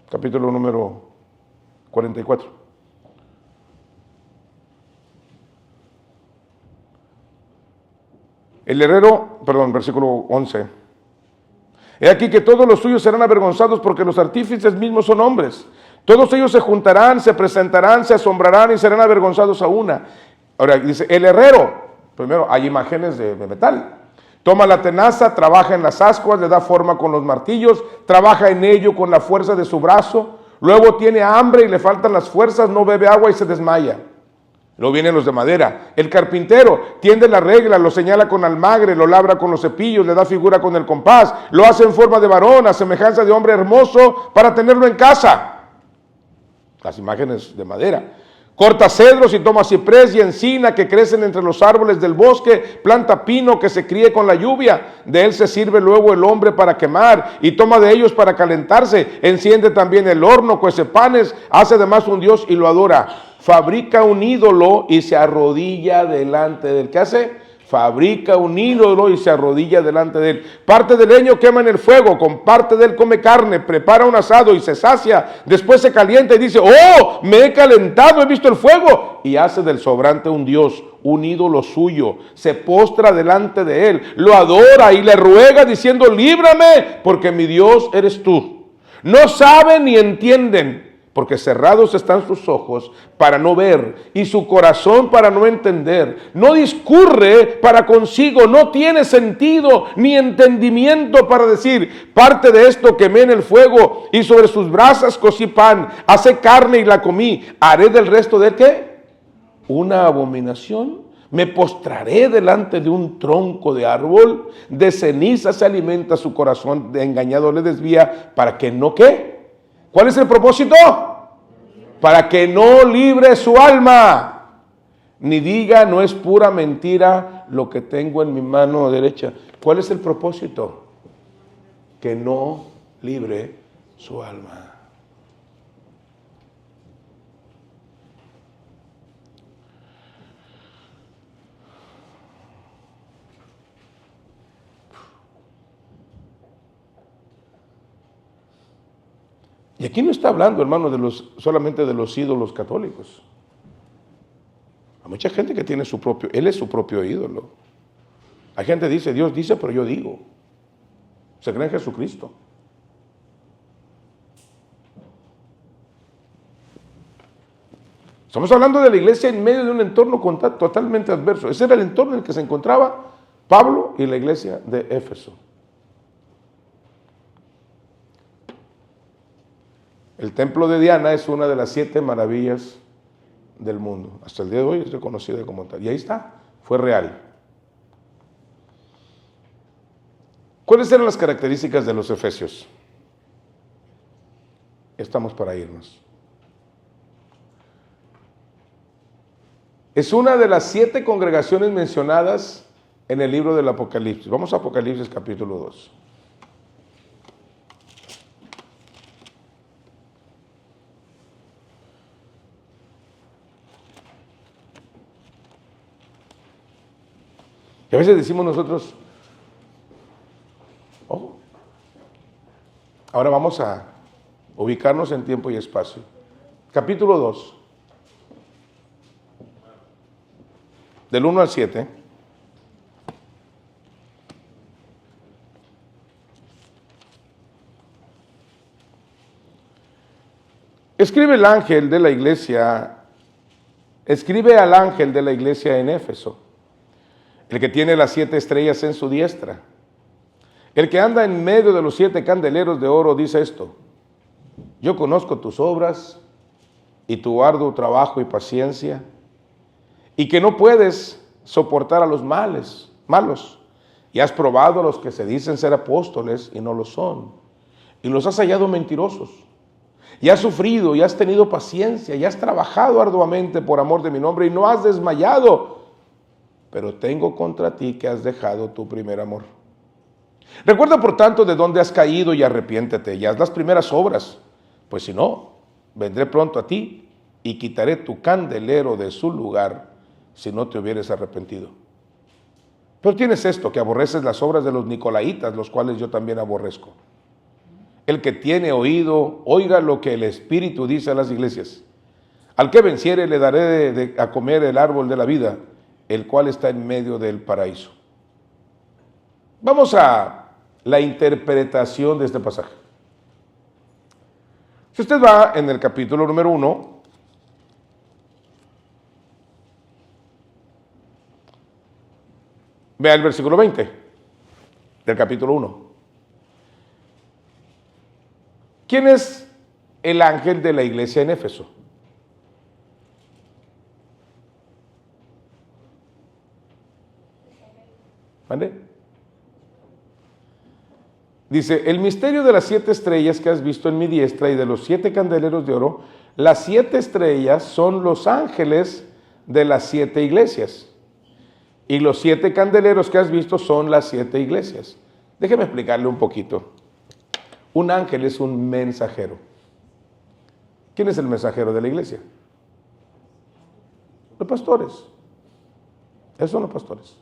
[SPEAKER 1] Capítulo número 44. El herrero, versículo 11. He aquí que todos los suyos serán avergonzados porque los artífices mismos son hombres. Todos ellos se juntarán, se presentarán, se asombrarán y serán avergonzados a una. Ahora dice, el herrero, primero hay imágenes de metal. Toma la tenaza, trabaja en las ascuas, le da forma con los martillos, trabaja en ello con la fuerza de su brazo. Luego tiene hambre y le faltan las fuerzas, no bebe agua y se desmaya. Luego vienen los de madera. El carpintero tiende la regla, lo señala con almagre, lo labra con los cepillos, le da figura con el compás, lo hace en forma de varón, a semejanza de hombre hermoso, para tenerlo en casa. Las imágenes de madera. Corta cedros y toma ciprés y encina que crecen entre los árboles del bosque, planta pino que se críe con la lluvia. De él se sirve luego el hombre para quemar y toma de ellos para calentarse. Enciende también el horno, cuece panes, hace además un dios y lo adora. Fabrica un ídolo y se arrodilla delante de él. ¿Qué hace? Fabrica un ídolo y se arrodilla delante de él. Parte del leño quema en el fuego, con parte de él come carne, prepara un asado y se sacia. Después se calienta y dice, oh, me he calentado, he visto el fuego. Y hace del sobrante un dios, un ídolo suyo. Se postra delante de él, lo adora y le ruega diciendo, líbrame, porque mi Dios eres tú. No saben ni entienden, porque cerrados están sus ojos para no ver y su corazón para no entender. No discurre para consigo, no tiene sentido ni entendimiento para decir, parte de esto quemé en el fuego y sobre sus brasas cocí pan, hacé carne y la comí. ¿Haré del resto de qué? ¿Una abominación? Me postraré delante de un tronco de árbol, de ceniza se alimenta su corazón, de engañado le desvía, para que no ¿qué? ¿Cuál es el propósito? Para que no libre su alma, ni diga no es pura mentira lo que tengo en mi mano derecha. ¿Cuál es el propósito? Que no libre su alma. Y aquí no está hablando, hermano, solamente de los ídolos católicos. Hay mucha gente que tiene él es su propio ídolo. Hay gente que dice, Dios dice, pero yo digo. Se cree en Jesucristo. Estamos hablando de la iglesia en medio de un entorno totalmente adverso. Ese era el entorno en el que se encontraba Pablo y la iglesia de Éfeso. El templo de Diana es una de las 7 maravillas del mundo. Hasta el día de hoy es reconocida como tal. Y ahí está, fue real. ¿Cuáles eran las características de los efesios? estamos para irnos. Es una de las 7 congregaciones mencionadas en el libro del Apocalipsis. Vamos a Apocalipsis capítulo 2. Y a veces decimos nosotros, oh, ahora vamos a ubicarnos en tiempo y espacio. Capítulo 2, del 1 al 7. Escribe al ángel de la iglesia en Éfeso, el que tiene las 7 estrellas en su diestra. El que anda en medio de los 7 candeleros de oro dice esto: yo conozco tus obras y tu arduo trabajo y paciencia, y que no puedes soportar a los malos, y has probado a los que se dicen ser apóstoles y no lo son, y los has hallado mentirosos, y has sufrido y has tenido paciencia y has trabajado arduamente por amor de mi nombre y no has desmayado, pero tengo contra ti que has dejado tu primer amor. Recuerda por tanto de dónde has caído y arrepiéntete y haz las primeras obras, pues si no, vendré pronto a ti y quitaré tu candelero de su lugar si no te hubieres arrepentido. Pero tienes esto, que aborreces las obras de los nicolaítas, los cuales yo también aborrezco. El que tiene oído, oiga lo que el Espíritu dice a las iglesias. Al que venciere le daré a comer el árbol de la vida, el cual está en medio del paraíso. Vamos a la interpretación de este pasaje. Si usted va en el capítulo número 1, vea el versículo 20 del capítulo 1. ¿Quién es el ángel de la iglesia en Éfeso? ¿Vale? Dice, el misterio de las 7 estrellas que has visto en mi diestra y de los 7 candeleros de oro, las 7 estrellas son los ángeles de las 7 iglesias. Y los 7 candeleros que has visto son las 7 iglesias. Déjeme explicarle un poquito. Un ángel es un mensajero. ¿Quién es el mensajero de la iglesia? Los pastores. Esos son los pastores.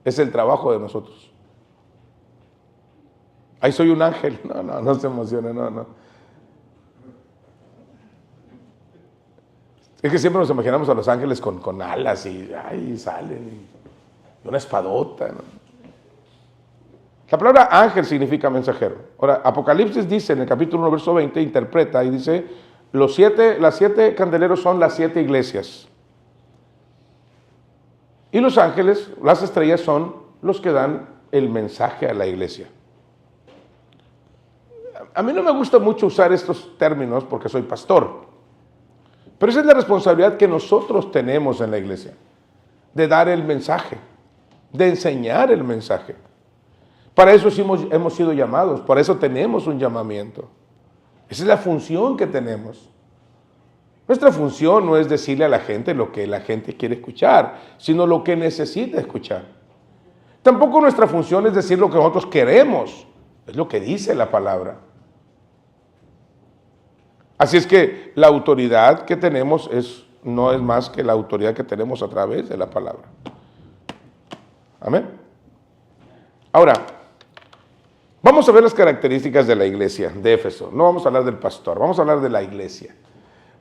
[SPEAKER 1] Es el trabajo de nosotros. Ahí soy un ángel. No se emocione, no. Es que siempre nos imaginamos a los ángeles con alas y salen. Y una espadota, ¿no? La palabra ángel significa mensajero. Ahora, Apocalipsis dice en el capítulo 1, verso 20, interpreta y dice, las 7 candeleros son las 7 iglesias. Y los ángeles, las estrellas, son los que dan el mensaje a la iglesia. A mí no me gusta mucho usar estos términos porque soy pastor. Pero esa es la responsabilidad que nosotros tenemos en la iglesia. De dar el mensaje, de enseñar el mensaje. Para eso hemos sido llamados, para eso tenemos un llamamiento. Esa es la función que tenemos. Nuestra función no es decirle a la gente lo que la gente quiere escuchar, sino lo que necesita escuchar. Tampoco nuestra función es decir lo que nosotros queremos, es lo que dice la palabra. Así es que la autoridad que tenemos no es más que la autoridad que tenemos a través de la palabra. Amén. Ahora, vamos a ver las características de la iglesia de Éfeso. No vamos a hablar del pastor, vamos a hablar de la iglesia.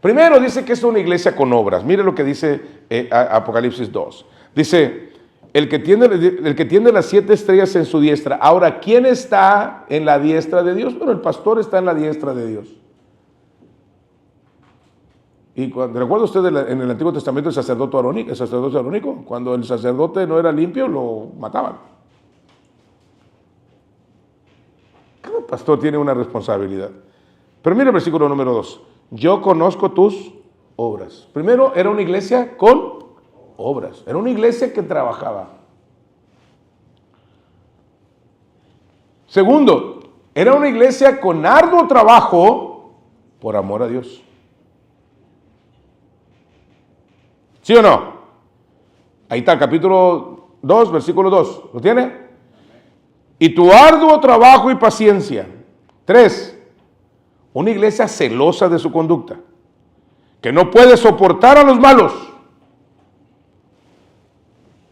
[SPEAKER 1] Primero dice que es una iglesia con obras. Mire lo que dice Apocalipsis 2. Dice, el que tiene las 7 estrellas en su diestra. Ahora, ¿quién está en la diestra de Dios? Bueno, el pastor está en la diestra de Dios. Y ¿recuerda usted en el Antiguo Testamento el sacerdote arónico? Cuando el sacerdote no era limpio, lo mataban. Cada pastor tiene una responsabilidad. Pero mire el versículo número 2. Yo conozco tus obras. Primero, era una iglesia con obras. Era una iglesia que trabajaba. Segundo, era una iglesia con arduo trabajo por amor a Dios. ¿Sí o no? Ahí está el capítulo 2, versículo 2. ¿Lo tiene? Y tu arduo trabajo y paciencia. 3. Una iglesia celosa de su conducta, que no puede soportar a los malos.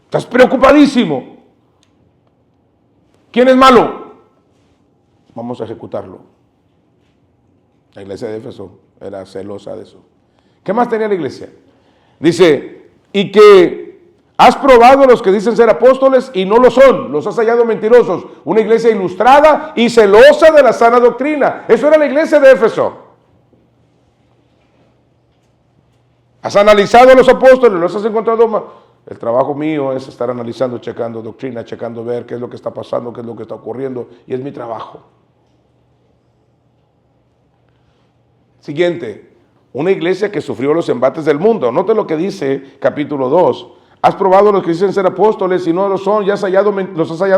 [SPEAKER 1] Estás preocupadísimo. ¿Quién es malo? Vamos a ejecutarlo. La iglesia de Éfeso era celosa de eso. ¿Qué más tenía la iglesia? Dice, y que has probado a los que dicen ser apóstoles y no lo son, los has hallado mentirosos. Una iglesia ilustrada y celosa de la sana doctrina. Eso era la iglesia de Éfeso. Has analizado a los apóstoles, los has encontrado mal. El trabajo mío es estar analizando, checando doctrina, checando ver qué es lo que está pasando, qué es lo que está ocurriendo, y es mi trabajo. Siguiente, una iglesia que sufrió los embates del mundo. Note lo que dice capítulo 2. Has probado a los que dicen ser apóstoles y no lo son, los has hallado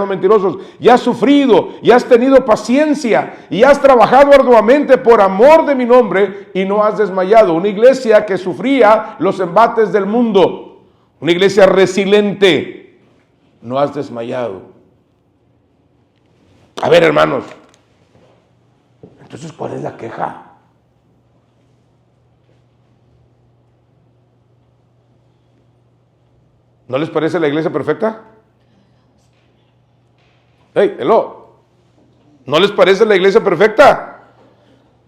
[SPEAKER 1] mentirosos, y has sufrido, y has tenido paciencia, y has trabajado arduamente por amor de mi nombre, y no has desmayado. Una iglesia que sufría los embates del mundo. Una iglesia resiliente. No has desmayado. A ver, hermanos. Entonces, ¿cuál es la queja? ¿No les parece la iglesia perfecta? Hey, hello. ¿No les parece la iglesia perfecta?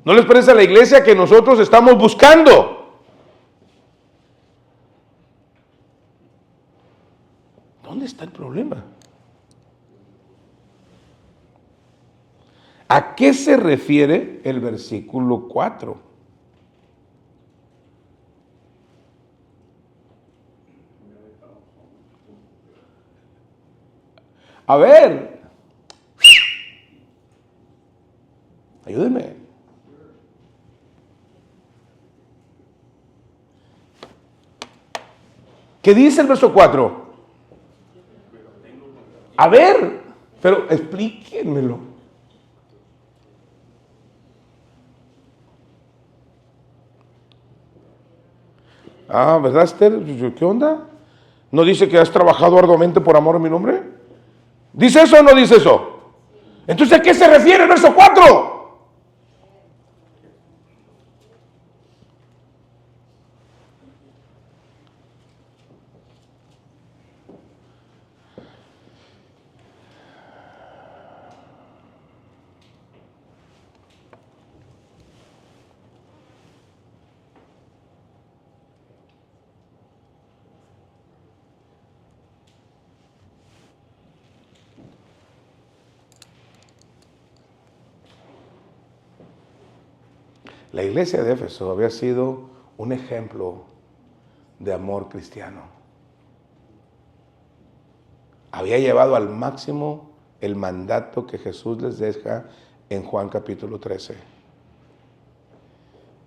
[SPEAKER 1] ¿No les parece la iglesia que nosotros estamos buscando? ¿Dónde está el problema? ¿A qué se refiere el versículo 4? A ver. Ayúdenme. ¿Qué dice el verso 4? A ver, pero explíquenmelo. Ah, ¿verdad, Esther? ¿Qué onda? ¿No dice que has trabajado arduamente por amor a mi nombre? ¿Dice eso o no dice eso? Entonces, ¿a qué se refiere el verso 4? La iglesia de Éfeso había sido un ejemplo de amor cristiano. Había llevado al máximo el mandato que Jesús les deja en Juan capítulo 13.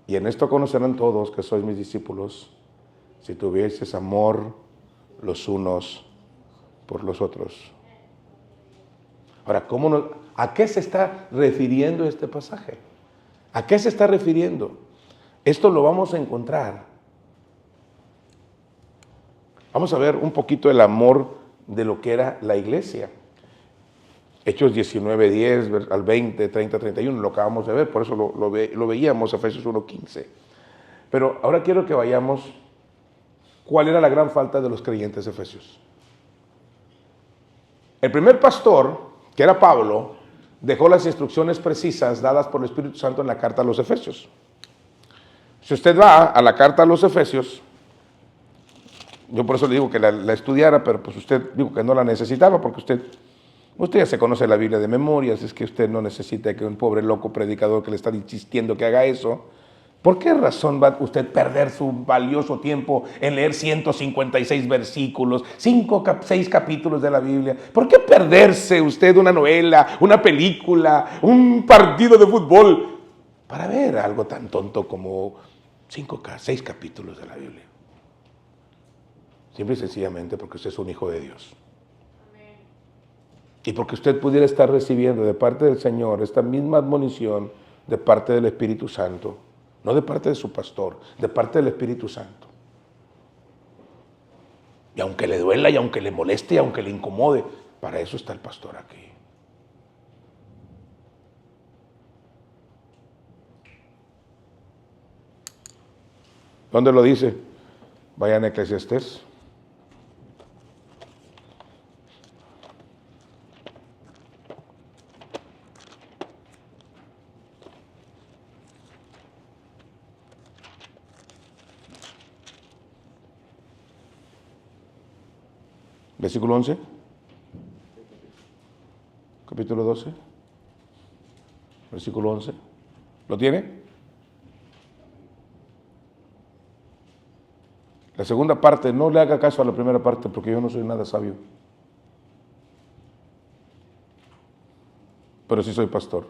[SPEAKER 1] Y en esto conocerán todos que sois mis discípulos, si tuvieseis amor los unos por los otros. Ahora, ¿a qué se está refiriendo este pasaje? ¿A qué se está refiriendo? Esto lo vamos a encontrar. Vamos a ver un poquito el amor de lo que era la iglesia. Hechos 19, 10 al 20, 30, 31, lo acabamos de ver, por eso lo veíamos, Efesios 1, 15. Pero ahora quiero que vayamos, ¿cuál era la gran falta de los creyentes efesios? El primer pastor, que era Pablo, dejó las instrucciones precisas dadas por el Espíritu Santo en la carta a los Efesios. Si usted va a la carta a los Efesios, yo por eso le digo que la estudiara, pero pues usted dijo que no la necesitaba, porque usted ya se conoce la Biblia de memoria, así es que usted no necesita que un pobre loco predicador que le está insistiendo que haga eso. ¿Por qué razón va usted a perder su valioso tiempo en leer 156 versículos, 6 capítulos de la Biblia? ¿Por qué perderse usted una novela, una película, un partido de fútbol para ver algo tan tonto como 6 capítulos de la Biblia? Simple y sencillamente porque usted es un hijo de Dios. Y porque usted pudiera estar recibiendo de parte del Señor esta misma admonición de parte del Espíritu Santo. no de parte de su pastor, de parte del Espíritu Santo. Y aunque le duela, y aunque le moleste, y aunque le incomode, para eso está el pastor aquí. ¿Dónde lo dice? Vayan a Eclesiastés. Versículo 11. Capítulo 12. Versículo 11. ¿Lo tiene? La segunda parte, no le haga caso a la primera parte porque yo no soy nada sabio. Pero sí soy pastor.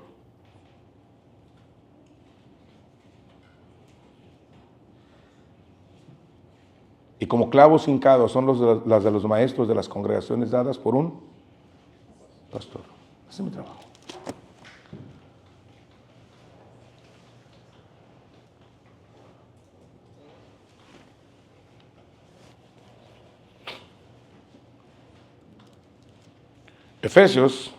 [SPEAKER 1] Y como clavos hincados son las de los maestros de las congregaciones dadas por un pastor. Ese es mi trabajo. Efesios,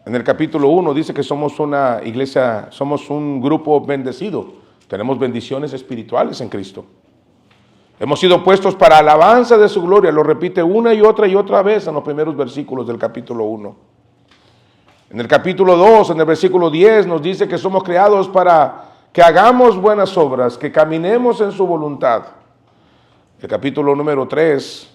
[SPEAKER 1] en el capítulo 1 dice que somos una iglesia, somos un grupo bendecido. Tenemos bendiciones espirituales en Cristo. Hemos sido puestos para alabanza de su gloria. Lo repite una y otra vez en los primeros versículos del capítulo 1. En el capítulo 2, en el versículo 10, nos dice que somos creados para que hagamos buenas obras, que caminemos en su voluntad. El capítulo número 3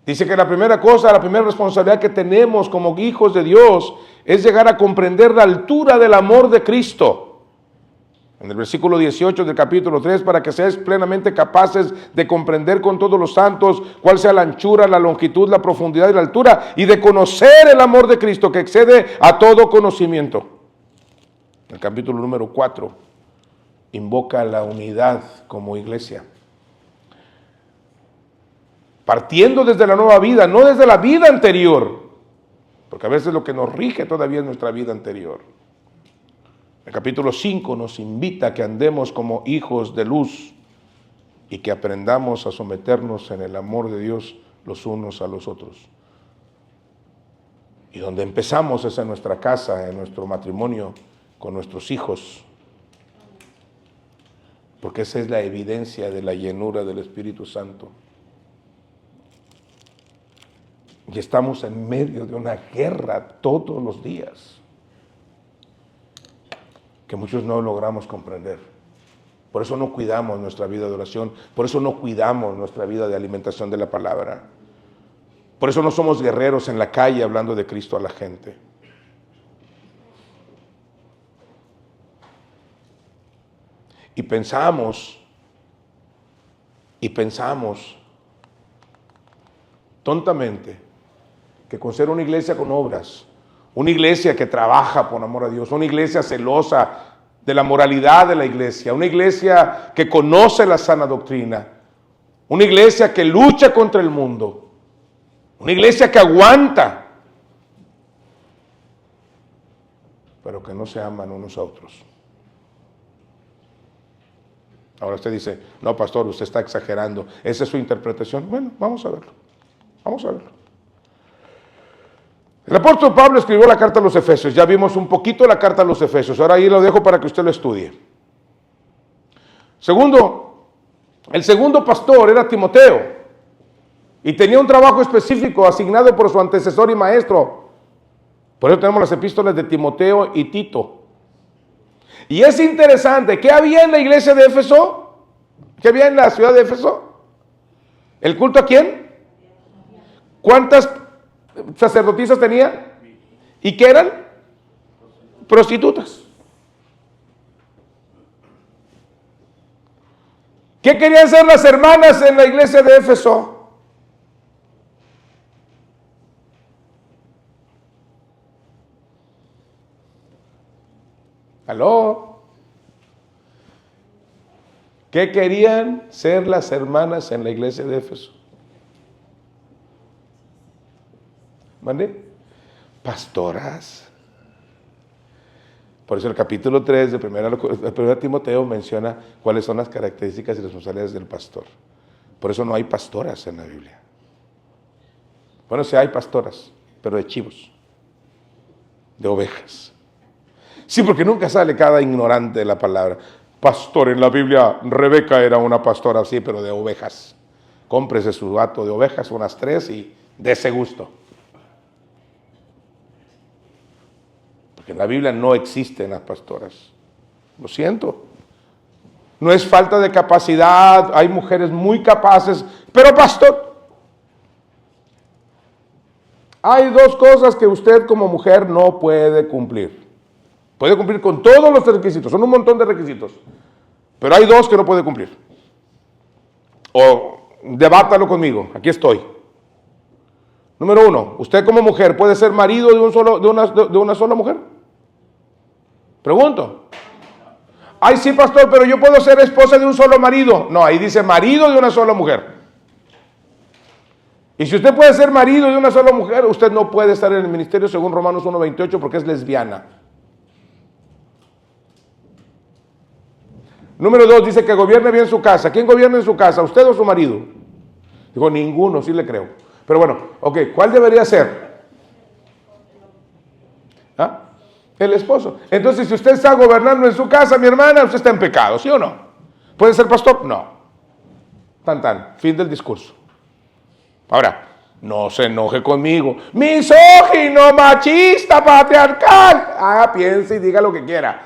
[SPEAKER 1] dice que la primera cosa, la primera responsabilidad que tenemos como hijos de Dios es llegar a comprender la altura del amor de Cristo. En el versículo 18 del capítulo 3, para que seáis plenamente capaces de comprender con todos los santos cuál sea la anchura, la longitud, la profundidad y la altura, y de conocer el amor de Cristo que excede a todo conocimiento. El capítulo número 4 invoca la unidad como iglesia. Partiendo desde la nueva vida, no desde la vida anterior, porque a veces lo que nos rige todavía es nuestra vida anterior. El capítulo 5 nos invita a que andemos como hijos de luz y que aprendamos a someternos en el amor de Dios los unos a los otros. Y donde empezamos es en nuestra casa, en nuestro matrimonio, con nuestros hijos, porque esa es la evidencia de la llenura del Espíritu Santo. Y estamos en medio de una guerra todos los días que muchos no logramos comprender. Por eso no cuidamos nuestra vida de oración, por eso no cuidamos nuestra vida de alimentación de la palabra. Por eso no somos guerreros en la calle hablando de Cristo a la gente. Y pensamos tontamente que con ser una iglesia con obras, una iglesia que trabaja por amor a Dios, una iglesia celosa de la moralidad de la iglesia, una iglesia que conoce la sana doctrina, una iglesia que lucha contra el mundo, una iglesia que aguanta, pero que no se aman unos a otros. Ahora usted dice, no, pastor, usted está exagerando. ¿Esa es su interpretación? Bueno, vamos a verlo. Vamos a verlo. El apóstol Pablo escribió la carta a los Efesios. Ya vimos un poquito la carta a los Efesios. Ahora ahí lo dejo para que usted lo estudie. Segundo, el segundo pastor era Timoteo. Y tenía un trabajo específico asignado por su antecesor y maestro. Por eso tenemos las epístolas de Timoteo y Tito. Y es interesante, ¿qué había en la iglesia de Éfeso? ¿Qué había en la ciudad de Éfeso? ¿El culto a quién? ¿Cuántas sacerdotisas tenía? ¿Y qué eran? Prostitutas. ¿Qué querían ser las hermanas en la iglesia de Éfeso? ¿Aló? ¿Qué querían ser las hermanas en la iglesia de Éfeso? ¿Mande? Pastoras. Por eso el capítulo 3 de 1 Timoteo menciona cuáles son las características y responsabilidades del pastor. Por eso no hay pastoras en la Biblia. Bueno, sí hay pastoras, pero de chivos, de ovejas. Sí, porque nunca sale cada ignorante de la palabra. Pastor, en la Biblia Rebeca era una pastora, sí, pero de ovejas. Cómprese su hato de ovejas, unas 3 y dese gusto. Porque en la Biblia no existen las pastoras. Lo siento. No es falta de capacidad, hay mujeres muy capaces, pero pastor, hay 2 cosas que usted como mujer no puede cumplir. Puede cumplir con todos los requisitos, son un montón de requisitos, pero hay 2 que no puede cumplir. O debátalo conmigo, aquí estoy. Número 1, usted como mujer puede ser marido de una sola mujer. Pregunto. Ay, sí, pastor, pero yo puedo ser esposa de un solo marido. No, ahí dice marido de una sola mujer. Y si usted puede ser marido de una sola mujer, usted no puede estar en el ministerio según Romanos 1:28 porque es lesbiana. Número 2, dice que gobierne bien su casa. ¿Quién gobierna en su casa? ¿Usted o su marido? Digo, ninguno, sí le creo. Pero bueno, ok, ¿cuál debería ser? ¿Ah? El esposo. Entonces, si usted está gobernando en su casa, mi hermana, usted está en pecado, ¿sí o no? ¿Puede ser pastor? No. Tan, fin del discurso. Ahora, no se enoje conmigo. Misógino, machista, patriarcal. Ah, piense y diga lo que quiera.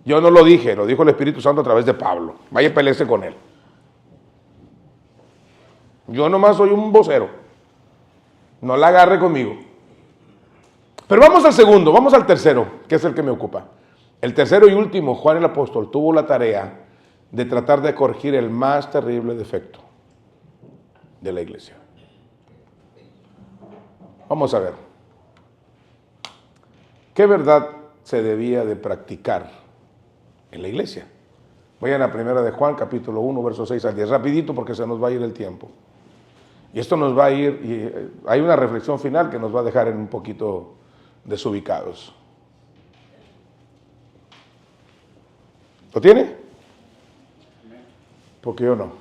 [SPEAKER 1] Yo no lo dije, lo dijo el Espíritu Santo a través de Pablo. Vaya y peleese con él. Yo nomás soy un vocero. No la agarre conmigo. Pero vamos al segundo, vamos al tercero, que es el que me ocupa. El tercero y último, Juan el Apóstol, tuvo la tarea de tratar de corregir el más terrible defecto de la iglesia. Vamos a ver. ¿Qué verdad se debía de practicar en la iglesia? Vayan a 1 de Juan, capítulo 1, versos 6 al 10. Rapidito porque se nos va a ir el tiempo. Y esto nos va a ir, y hay una reflexión final que nos va a dejar en un poquito desubicados. ¿Lo tiene? Porque yo no.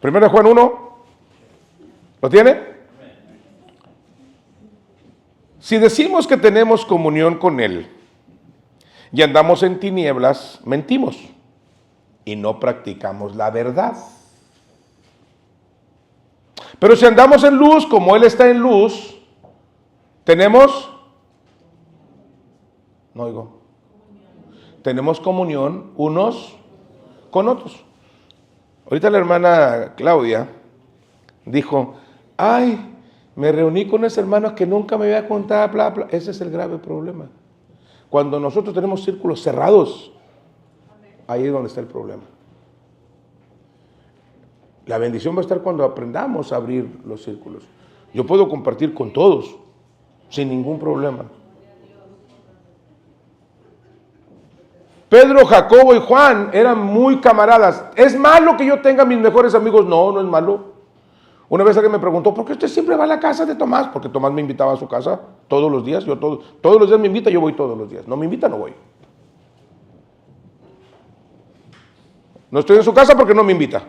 [SPEAKER 1] 1 de Juan 1, ¿lo tiene? Si decimos que tenemos comunión con Él y andamos en tinieblas, mentimos y no practicamos la verdad. Pero si andamos en luz, como Él está en luz, tenemos, no oigo, tenemos comunión unos con otros. Ahorita la hermana Claudia dijo, ay, me reuní con unos hermanos que nunca me había contado, bla, bla. Ese es el grave problema. Cuando nosotros tenemos círculos cerrados, ahí es donde está el problema. La bendición va a estar cuando aprendamos a abrir los círculos. Yo puedo compartir con todos, sin ningún problema. Pedro, Jacobo y Juan eran muy camaradas. ¿Es malo que yo tenga mis mejores amigos? No, no es malo. Una vez alguien me preguntó, ¿por qué usted siempre va a la casa de Tomás? Porque Tomás me invitaba a su casa todos los días. Yo todos los días me invita, yo voy todos los días. No me invita, no voy. No estoy en su casa porque no me invita.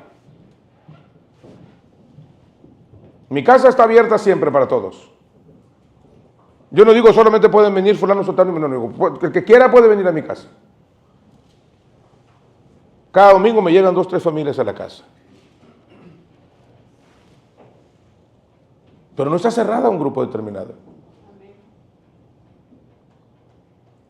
[SPEAKER 1] Mi casa está abierta siempre para todos. Yo no digo solamente pueden venir fulano, sotano, no digo, el que quiera puede venir a mi casa. Cada domingo me llegan 2 o 3 familias a la casa. Pero no está cerrada a un grupo determinado.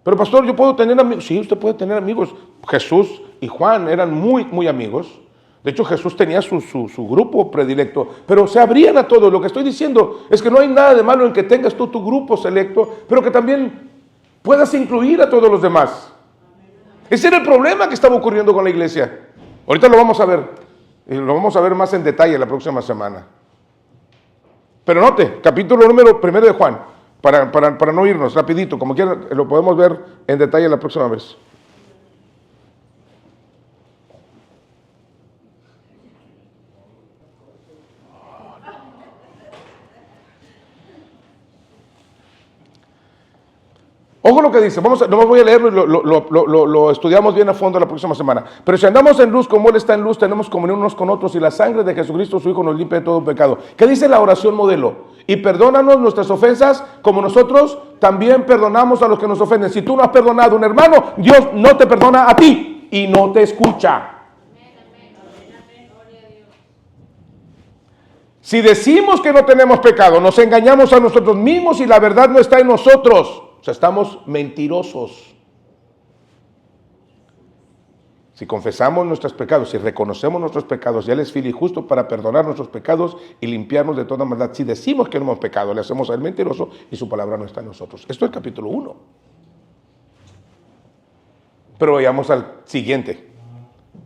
[SPEAKER 1] Pero pastor, yo puedo tener amigos. Sí, usted puede tener amigos. Jesús y Juan eran muy, muy amigos. De hecho, Jesús tenía su grupo predilecto, pero se abrían a todo. Lo que estoy diciendo es que no hay nada de malo en que tengas tú tu grupo selecto, pero que también puedas incluir a todos los demás. Ese era el problema que estaba ocurriendo con la iglesia. Ahorita lo vamos a ver, y lo vamos a ver más en detalle la próxima semana. Pero note, capítulo número 1 de Juan, para no irnos, rapidito, como quiera, lo podemos ver en detalle la próxima vez. Ojo lo que dice, no voy a leerlo y lo estudiamos bien a fondo la próxima semana. Pero si andamos en luz como Él está en luz, tenemos comunión unos con otros y la sangre de Jesucristo su Hijo nos limpia de todo pecado. ¿Qué dice la oración modelo? Y perdónanos nuestras ofensas como nosotros también perdonamos a los que nos ofenden. Si tú no has perdonado a un hermano, Dios no te perdona a ti y no te escucha. Si decimos que no tenemos pecado, nos engañamos a nosotros mismos y la verdad no está en nosotros. O sea, estamos mentirosos. Si confesamos nuestros pecados, si reconocemos nuestros pecados, y Él es fiel y justo para perdonar nuestros pecados y limpiarnos de toda maldad. Si decimos que no hemos pecado, le hacemos a Él mentiroso y su palabra no está en nosotros. Esto es el capítulo 1. Pero vayamos al siguiente.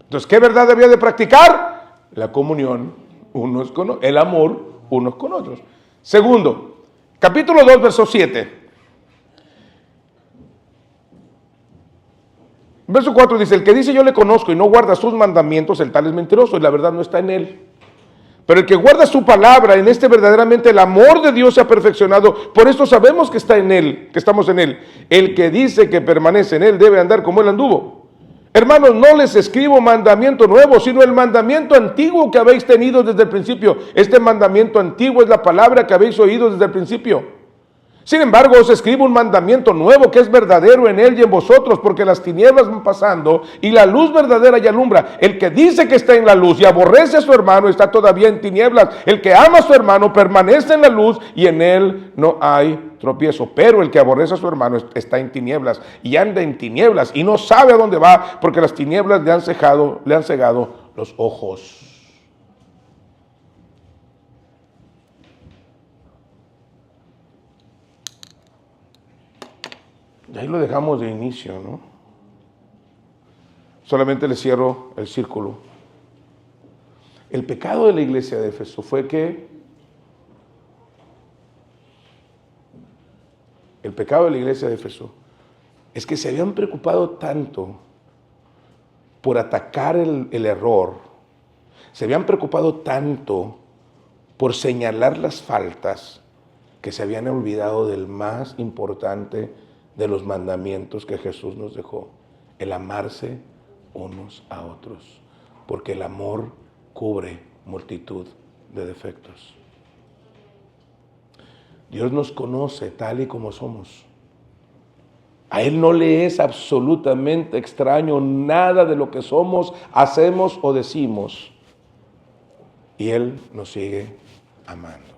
[SPEAKER 1] Entonces, ¿qué verdad debía de practicar? La comunión unos con otros, el amor unos con otros. Segundo, capítulo 2, verso 7. Verso 4 dice, el que dice yo le conozco y no guarda sus mandamientos, el tal es mentiroso y la verdad no está en él. Pero el que guarda su palabra, en este verdaderamente el amor de Dios se ha perfeccionado, por esto sabemos que está en él, que estamos en él. El que dice que permanece en él debe andar como él anduvo. Hermanos, no les escribo mandamiento nuevo, sino el mandamiento antiguo que habéis tenido desde el principio. Este mandamiento antiguo es la palabra que habéis oído desde el principio. Sin embargo, os escribo un mandamiento nuevo que es verdadero en él y en vosotros, porque las tinieblas van pasando y la luz verdadera ya alumbra. El que dice que está en la luz y aborrece a su hermano está todavía en tinieblas. El que ama a su hermano permanece en la luz y en él no hay tropiezo. Pero el que aborrece a su hermano está en tinieblas y anda en tinieblas y no sabe a dónde va, porque las tinieblas le han cegado los ojos. Y ahí lo dejamos de inicio, ¿no? Solamente le cierro el círculo. El pecado de la iglesia de Éfeso fue que el pecado de la iglesia de Éfeso es que se habían preocupado tanto por atacar el error, se habían preocupado tanto por señalar las faltas, que se habían olvidado del más importante de los mandamientos que Jesús nos dejó, el amarse unos a otros, porque el amor cubre multitud de defectos. Dios nos conoce tal y como somos. A Él no le es absolutamente extraño nada de lo que somos, hacemos o decimos. Y Él nos sigue amando.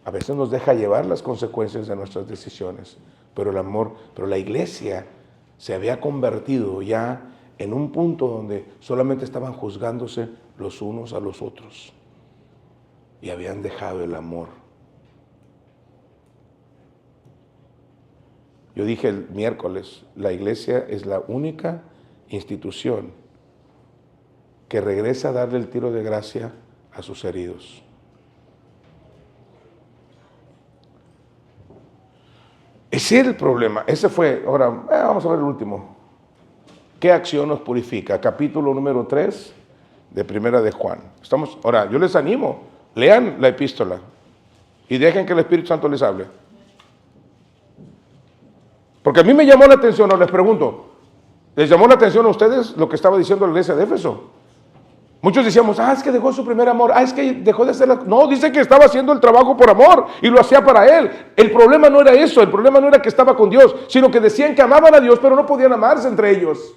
[SPEAKER 1] A veces nos deja llevar las consecuencias de nuestras decisiones, pero el amor, pero la iglesia se había convertido ya en un punto donde solamente estaban juzgándose los unos a los otros y habían dejado el amor. Yo dije el miércoles, la iglesia es la única institución que regresa a darle el tiro de gracia a sus heridos. Ese era el problema, ese fue. Ahora, vamos a ver el último. ¿Qué acción nos purifica? Capítulo número 3 de Primera de Juan. Ahora, yo les animo, lean la epístola y dejen que el Espíritu Santo les hable. Porque a mí me llamó la atención, o les pregunto, ¿les llamó la atención a ustedes lo que estaba diciendo la iglesia de Éfeso? Muchos decíamos, es que dejó su primer amor, es que dejó de hacer No, dice que estaba haciendo el trabajo por amor y lo hacía para Él. El problema no era eso, el problema no era que estaba con Dios, sino que decían que amaban a Dios, pero no podían amarse entre ellos.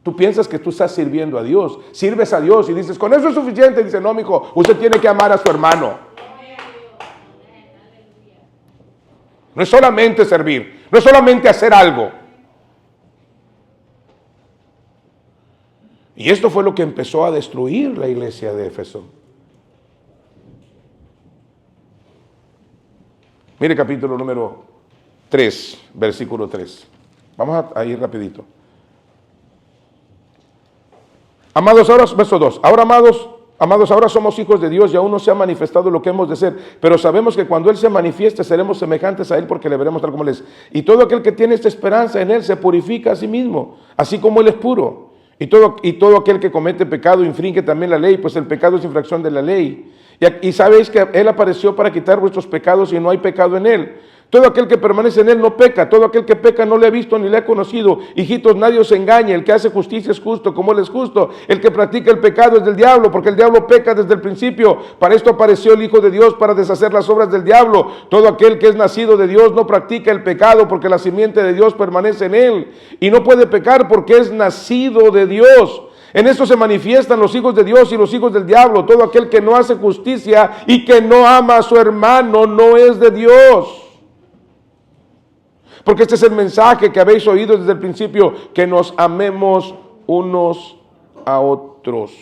[SPEAKER 1] Tú piensas que tú estás sirviendo a Dios, sirves a Dios y dices, con eso es suficiente. Dice, no, mijo, usted tiene que amar a su hermano. No es solamente servir, no es solamente hacer algo. Y esto fue lo que empezó a destruir la iglesia de Éfeso. Mire capítulo número 3, versículo 3. Vamos a ir rapidito. Amados, ahora, verso 2. Ahora, amados, ahora somos hijos de Dios y aún no se ha manifestado lo que hemos de ser, pero sabemos que cuando Él se manifieste seremos semejantes a Él porque le veremos tal como Él es. Y todo aquel que tiene esta esperanza en Él se purifica a sí mismo, así como Él es puro. Y todo aquel que comete pecado infringe también la ley, pues el pecado es infracción de la ley. Y sabéis que Él apareció para quitar vuestros pecados y no hay pecado en Él. Todo aquel que permanece en él no peca, todo aquel que peca no le ha visto ni le ha conocido. Hijitos, nadie os engañe, el que hace justicia es justo como él es justo. El que practica el pecado es del diablo, porque el diablo peca desde el principio. Para esto apareció el Hijo de Dios, para deshacer las obras del diablo. Todo aquel que es nacido de Dios no practica el pecado, porque la simiente de Dios permanece en él. Y no puede pecar porque es nacido de Dios. En esto se manifiestan los hijos de Dios y los hijos del diablo. Todo aquel que no hace justicia y que no ama a su hermano no es de Dios. Porque este es el mensaje que habéis oído desde el principio, que nos amemos unos a otros.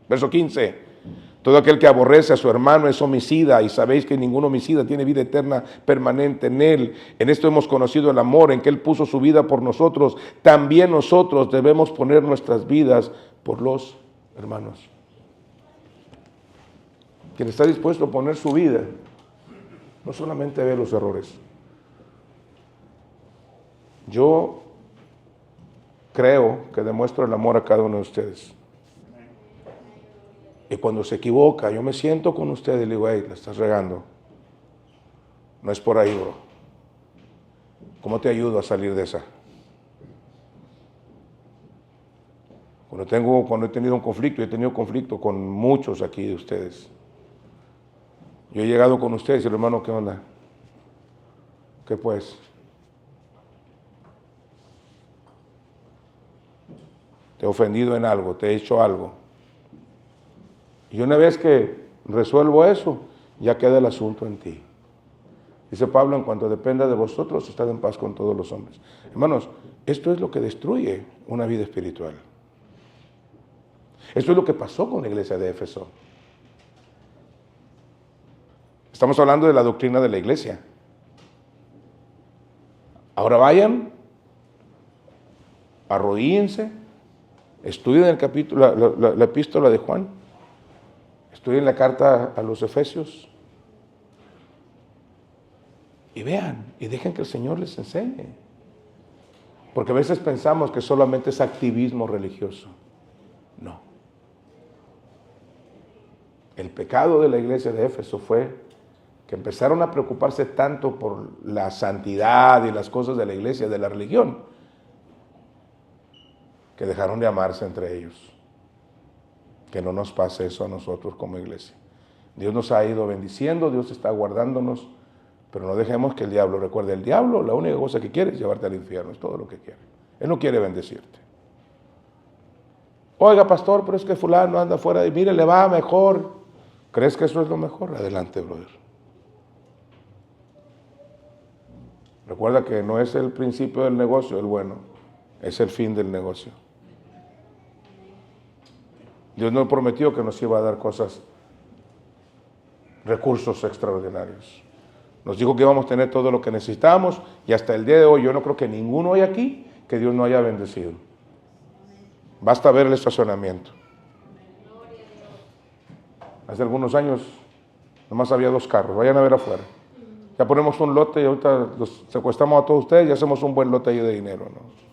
[SPEAKER 1] Verso 15. Todo aquel que aborrece a su hermano es homicida, y sabéis que ningún homicida tiene vida eterna permanente en él. En esto hemos conocido el amor, en que él puso su vida por nosotros. También nosotros debemos poner nuestras vidas por los hermanos. Quien está dispuesto a poner su vida, no solamente ve los errores. Yo creo que demuestro el amor a cada uno de ustedes. Y cuando se equivoca, yo me siento con usted y le digo, hey, la estás regando. No es por ahí, bro. ¿Cómo te ayudo a salir de esa? Cuando he tenido un conflicto, he tenido conflicto con muchos aquí de ustedes. Yo he llegado con ustedes y el hermano, ¿qué onda? ¿Qué pues? Te he ofendido en algo, te he hecho algo. Y una vez que resuelvo eso, ya queda el asunto en ti. Dice Pablo, en cuanto dependa de vosotros, estad en paz con todos los hombres. Hermanos, esto es lo que destruye una vida espiritual. Esto es lo que pasó con la iglesia de Éfeso. Estamos hablando de la doctrina de la iglesia. Ahora vayan, arrodíllense, estudien el capítulo, la epístola de Juan, estudien la carta a los Efesios y vean y dejen que el Señor les enseñe. Porque a veces pensamos que solamente es activismo religioso. No. El pecado de la iglesia de Éfeso fue que empezaron a preocuparse tanto por la santidad y las cosas de la iglesia, de la religión, que dejaron de amarse entre ellos. Que no nos pase eso a nosotros como iglesia. Dios nos ha ido bendiciendo, Dios está guardándonos, pero no dejemos que el diablo, recuerde, el diablo la única cosa que quiere es llevarte al infierno, es todo lo que quiere. Él no quiere bendecirte. Oiga, pastor, pero es que fulano anda fuera y mire, le va mejor. ¿Crees que eso es lo mejor? Adelante, brother. Recuerda que no es el principio del negocio el bueno, es el fin del negocio. Dios nos prometió que nos iba a dar cosas, recursos extraordinarios. Nos dijo que íbamos a tener todo lo que necesitamos y hasta el día de hoy yo no creo que ninguno hay aquí que Dios no haya bendecido. Basta ver el estacionamiento. Hace algunos años nomás había 2 carros, vayan a ver afuera. Ya ponemos un lote y ahorita los secuestramos a todos ustedes y hacemos un buen lote ahí de dinero, ¿no?